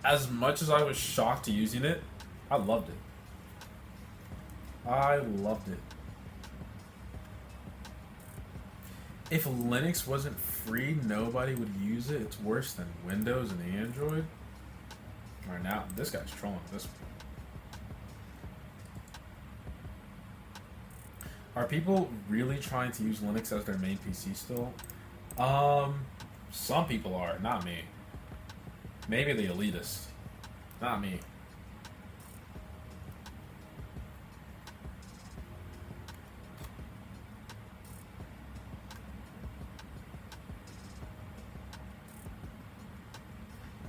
as much as I was shocked to using it, I loved it. I loved it. If Linux wasn't free, nobody would use it. It's worse than Windows and Android. Alright, now this guy's trolling this one. Are people really trying to use Linux as their main PC still? Some people are, not me. Maybe the elitists. Not me.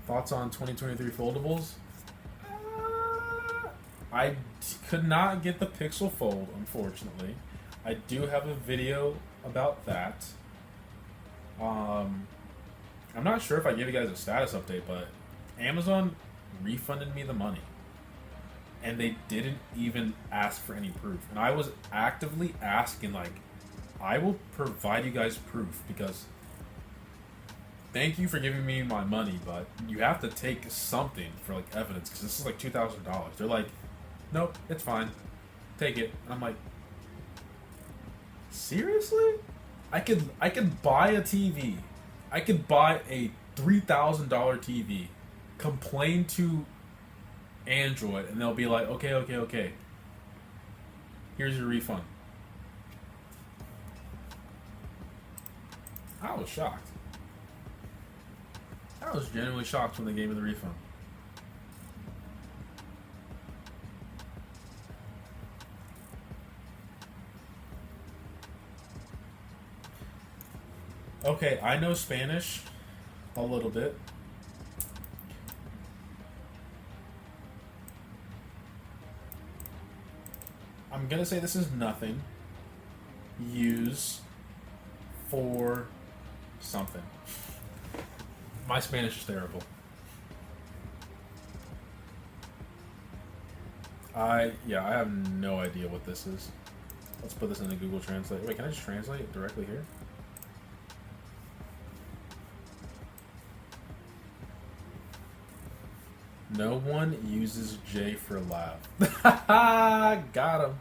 Thoughts on 2023 foldables? I could not get the Pixel Fold, unfortunately. I do have a video about that. I'm not sure if I gave you guys a status update, but Amazon refunded me the money. And they didn't even ask for any proof. And I was actively asking, like, I will provide you guys proof because thank you for giving me my money, but you have to take something for, like, evidence because this is like $2,000. They're like, nope, it's fine. Take it. And I'm like, seriously? I could buy a TV. I could buy a $3,000 TV, complain to Android, and they'll be like, okay. Here's your refund. I was shocked. I was genuinely shocked when they gave me the refund. Okay, I know Spanish a little bit. I'm gonna say this is nothing. Use for something. My Spanish is terrible. I have no idea what this is. Let's put this into Google Translate. Wait, can I just translate it directly here? No one uses J for laugh. Got him.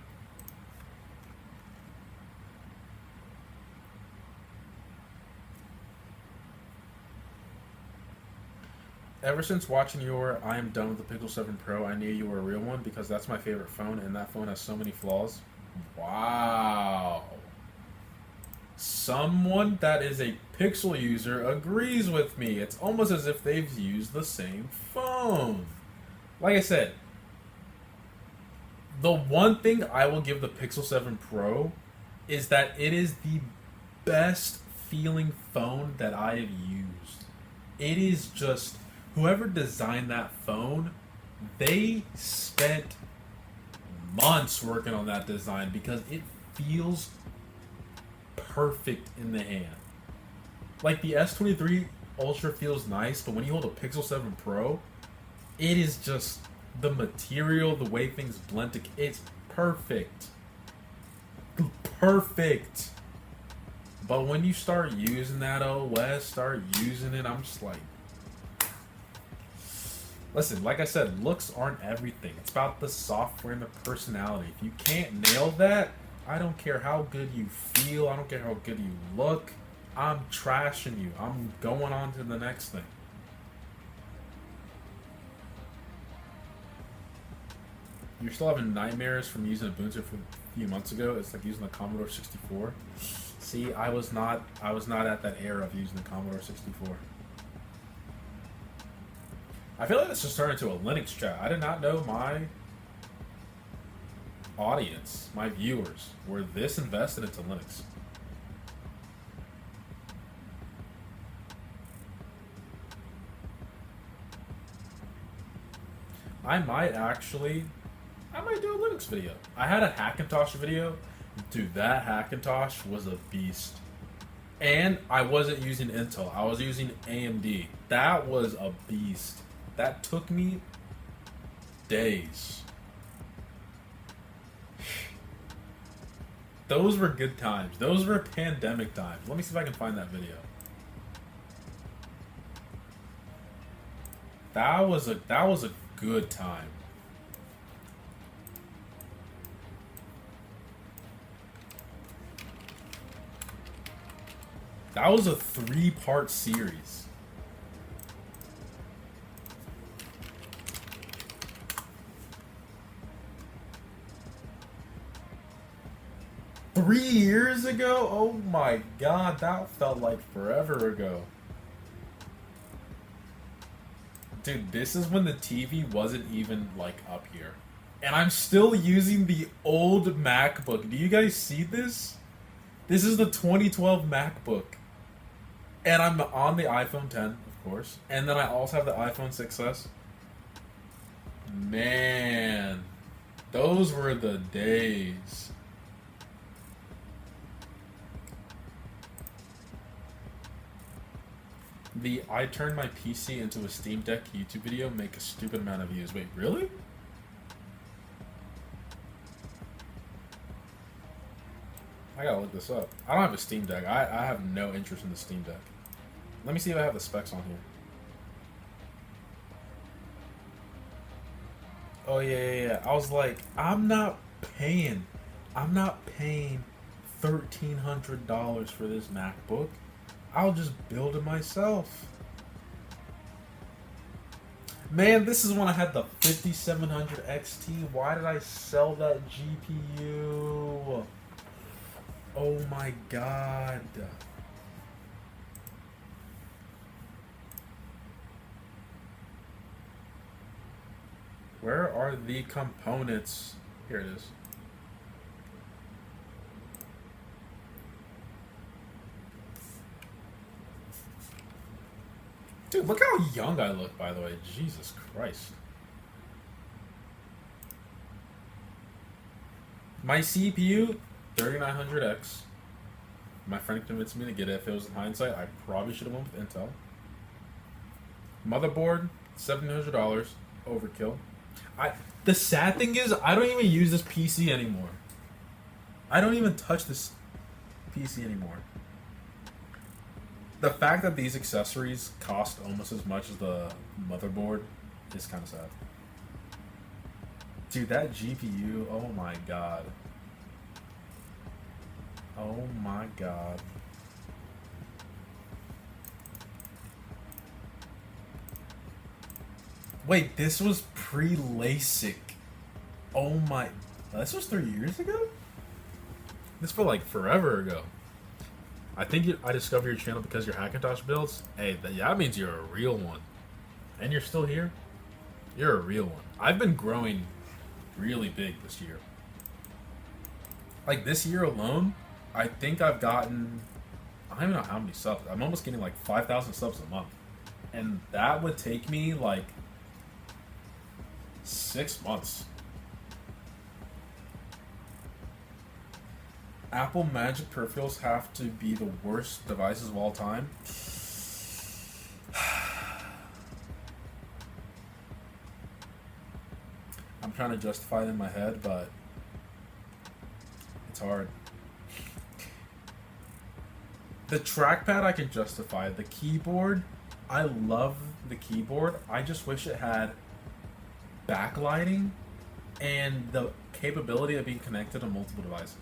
Ever since watching your I am done with the Pixel 7 Pro, I knew you were a real one because that's my favorite phone and that phone has so many flaws. Wow. Someone that is a Pixel user agrees with me. It's almost as if they've used the same phone. Like I said, the one thing I will give the Pixel 7 Pro is that it is the best feeling phone that I have used. It is just, whoever designed that phone, they spent months working on that design because it feels perfect in the hand. Like the S23 Ultra feels nice, but when you hold a Pixel 7 Pro, it is just the material, the way things blend together. It's perfect. Perfect. But when you start using that OS, start using it, I'm just like, listen, like I said, looks aren't everything. It's about the software and the personality. If you can't nail that, I don't care how good you feel. I don't care how good you look. I'm trashing you. I'm going on to the next thing. You're still having nightmares from using Ubuntu from a few months ago. It's like using the Commodore 64. See, I was not at that era of using the Commodore 64. I feel like this just turned into a Linux chat. I did not know my audience, my viewers, were this invested into Linux. I might do a Linux video. I had a Hackintosh video. Dude, that Hackintosh was a beast. And I wasn't using Intel. I was using AMD. That was a beast. That took me days. Those were good times. Those were pandemic times. Let me see if I can find that video. That was a good time. That was a 3-part series. Three years ago? Oh my god, that felt like forever ago. Dude, this is when the TV wasn't even, like, up here. And I'm still using the old MacBook. Do you guys see this? This is the 2012 MacBook. And I'm on the iPhone 10, of course. And then I also have the iPhone 6s. Man, those were the days. The I turned my PC into a Steam Deck YouTube video make a stupid amount of views. Wait, really? I gotta look this up. I don't have a Steam Deck. I have no interest in the Steam Deck. Let me see if I have the specs on here. Oh yeah. I was like, I'm not paying $1,300 for this MacBook. I'll just build it myself. Man, this is when I had the 5700 XT. Why did I sell that GPU? Oh my god. Where are the components? Here it is. Dude, look how young I look, by the way. Jesus Christ. My CPU, 3900X. My friend convinced me to get it. If it was in hindsight, I probably should have went with Intel. Motherboard, $1,700. Overkill. The sad thing is, I don't even use this PC anymore. I don't even touch this PC anymore. The fact that these accessories cost almost as much as the motherboard is kind of sad. Dude, that GPU, oh my god. Oh my god. Wait, this was pre-LASIK. Oh my... This was 3 years ago? This felt like forever ago. I think I discovered your channel because your Hackintosh builds. Hey, that means you're a real one. And you're still here? You're a real one. I've been growing really big this year. Like this year alone, I think I've gotten... I don't even know how many subs. I'm almost getting like 5,000 subs a month. And that would take me like 6 months. Apple Magic Peripherals have to be the worst devices of all time. I'm trying to justify it in my head, but it's hard. The trackpad I can justify. The keyboard, I love the keyboard. I just wish it had backlighting and the capability of being connected to multiple devices.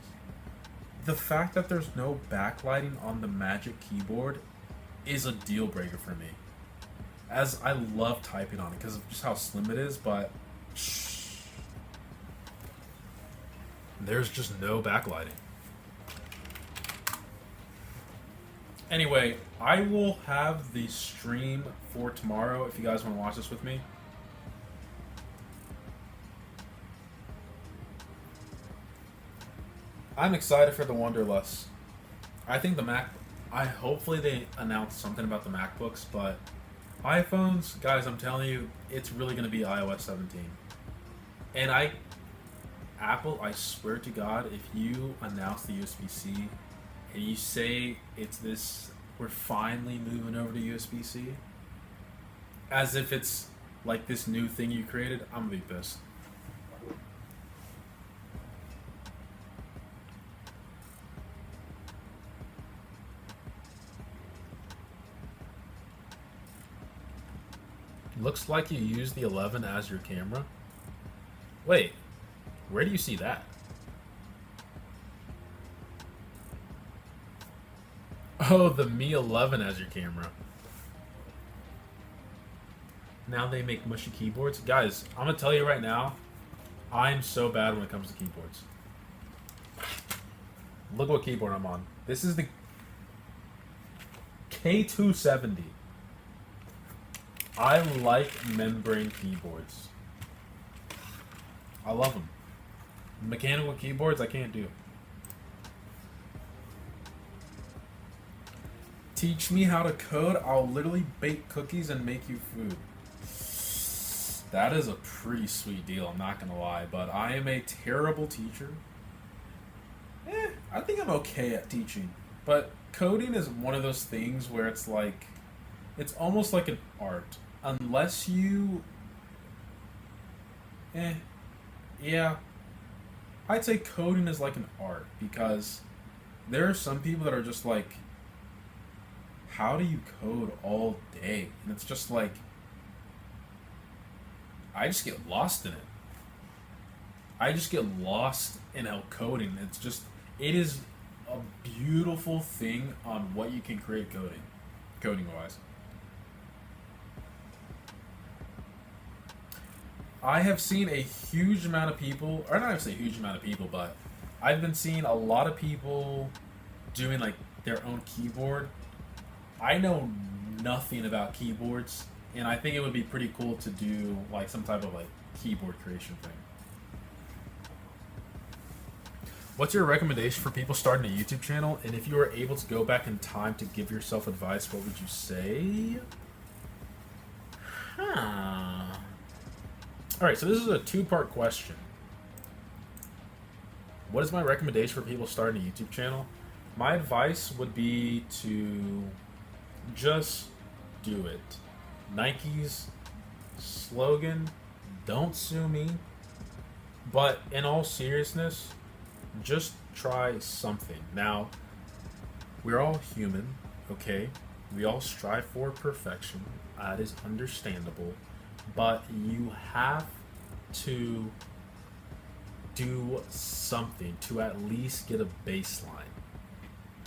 The fact that there's no backlighting on the Magic Keyboard is a deal breaker for me. As I love typing on it because of just how slim it is, but there's just no backlighting. Anyway, I will have the stream for tomorrow if you guys want to watch this with me. I'm excited for the Wonderless. I think the Mac... hopefully they announce something about the MacBooks, but iPhones, guys, I'm telling you, it's really going to be iOS 17. And Apple, I swear to God, if you announce the USB-C and you say it's this, we're finally moving over to USB-C, as if it's like this new thing you created, I'm going to be pissed. Looks like you use the 11 as your camera. Wait, where do you see that? Oh, the Mi 11 as your camera. Now they make mushy keyboards. Guys, I'm going to tell you right now, I'm so bad when it comes to keyboards. Look what keyboard I'm on. This is the K270. I like membrane keyboards. I love them. Mechanical keyboards, I can't do. Teach me how to code. I'll literally bake cookies and make you food. That is a pretty sweet deal, I'm not going to lie. But I am a terrible teacher. I think I'm okay at teaching. But coding is one of those things where it's like... It's almost like an art. Unless you... Yeah. I'd say coding is like an art. Because there are some people that are just like... How do you code all day? And it's just like... I just get lost in it. I just get lost in how coding. It's just... It is a beautiful thing on what you can create coding-wise. I have seen a huge amount of people, or not say a huge amount of people, but I've been seeing a lot of people doing like their own keyboard. I know nothing about keyboards, and I think it would be pretty cool to do like some type of like keyboard creation thing. What's your recommendation for people starting a YouTube channel? And if you were able to go back in time to give yourself advice, what would you say? Huh. Alright, so this is a two-part question. What is my recommendation for people starting a YouTube channel? My advice would be to just do it. Nike's slogan, don't sue me. But in all seriousness, just try something. Now, we're all human, okay? We all strive for perfection. That is understandable. But you have to do something to at least get a baseline,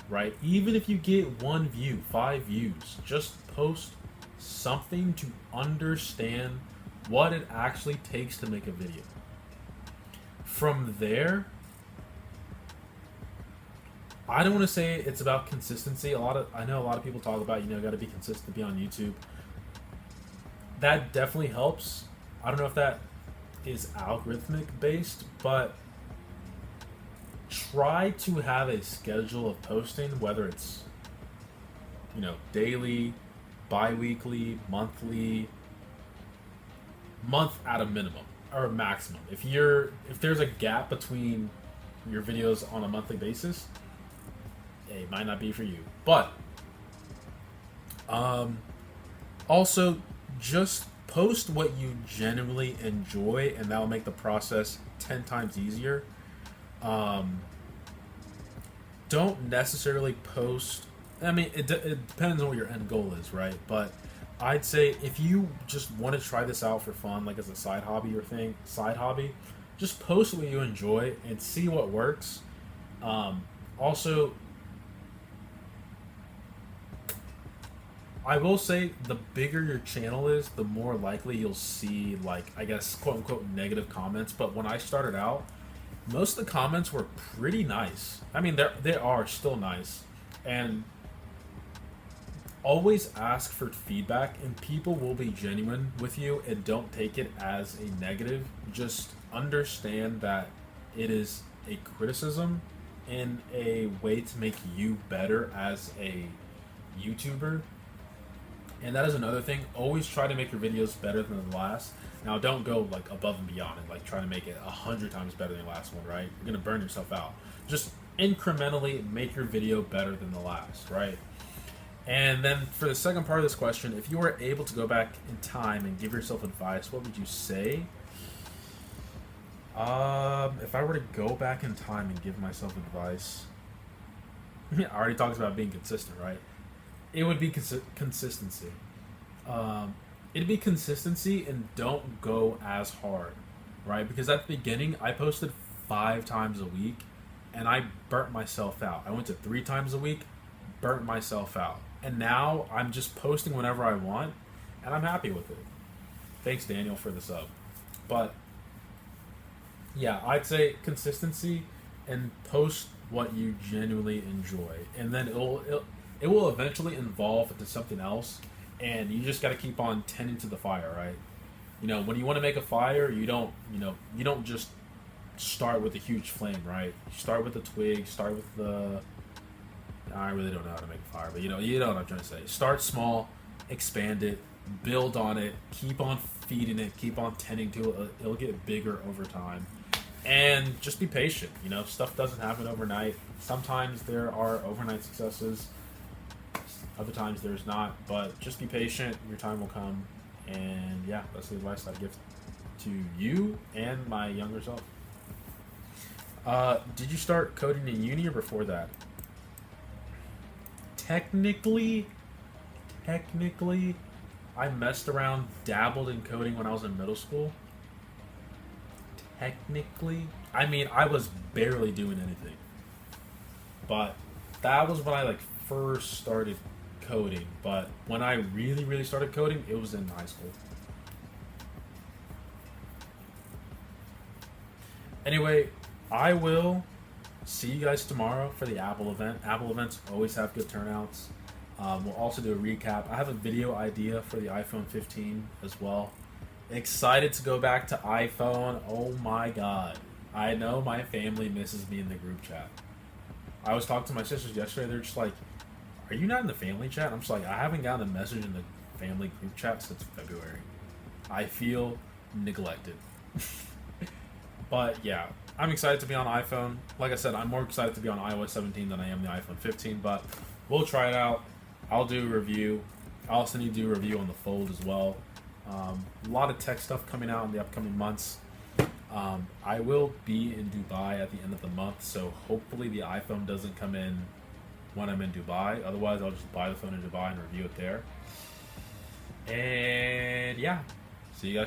right? Even if you get 1 view, 5 views, just post something to understand what it actually takes to make a video. From there, I don't want to say it's about consistency. I know a lot of people talk about, got to be consistent to be on YouTube. That definitely helps. I don't know if that is algorithmic based, but try to have a schedule of posting, whether it's daily, bi-weekly, monthly, month at a minimum or a maximum. If there's a gap between your videos on a monthly basis, it might not be for you. But also just post what you genuinely enjoy, and that will make the process 10 times easier. Don't necessarily post. I mean, it depends on what your end goal is, right? But I'd say if you just want to try this out for fun, like as a side hobby, just post what you enjoy and see what works. Also, I will say the bigger your channel is, the more likely you'll see, like, I guess, quote unquote, negative comments. But when I started out, most of the comments were pretty nice. I mean, they are still nice. And always ask for feedback, and people will be genuine with you, and don't take it as a negative. Just understand that it is a criticism and a way to make you better as a YouTuber. And that is another thing. Always try to make your videos better than the last. Now, don't go like above and beyond and like try to make it 100 times better than the last one, right? You're gonna burn yourself out. Just incrementally make your video better than the last, right? And then for the second part of this question, if you were able to go back in time and give yourself advice, what would you say? If I were to go back in time and give myself advice, I already talked about being consistent, right? It would be consistency. It'd be consistency, and don't go as hard, right? Because at the beginning, I posted 5 times a week, and I burnt myself out. I went to 3 times a week, burnt myself out. And now I'm just posting whenever I want, and I'm happy with it. Thanks, Daniel, for the sub. But yeah, I'd say consistency and post what you genuinely enjoy, and then it will eventually evolve into something else, and you just got to keep on tending to the fire, right? When you want to make a fire, you don't just start with a huge flame, right? You start with the twig, start with the. I really don't know how to make a fire, but you know what I'm trying to say. Start small, expand it, build on it, keep on feeding it, keep on tending to it. It'll get bigger over time. And just be patient. Stuff doesn't happen overnight. Sometimes there are overnight successes. Other times there's not. But just be patient. Your time will come. And yeah, that's the advice I'd give to you and my younger self. Did you start coding in uni or before that? Technically, I messed around, dabbled in coding when I was in middle school. Technically, I mean, I was barely doing anything. But that was when I first started coding. But when I really started coding, it was in high school. Anyway, I will see you guys tomorrow for the Apple event. Apple events always have good turnouts. We'll also do a recap. I have a video idea for the iPhone 15 as well. Excited to go back to iPhone. Oh my god. I know my family misses me in the group chat. I was talking to my sisters yesterday. They're just like, "Are you not in the family chat?" I'm just like, "I haven't gotten a message in the family group chat since February. I feel neglected." But yeah, I'm excited to be on iPhone. Like I said, I'm more excited to be on iOS 17 than I am the iPhone 15. But we'll try it out. I'll do a review. I also need to do a review on the Fold as well. A lot of tech stuff coming out in the upcoming months. I will be in Dubai at the end of the month, so hopefully the iPhone doesn't come in when I'm in Dubai. Otherwise, I'll just buy the phone in Dubai and review it there. And yeah, see you guys.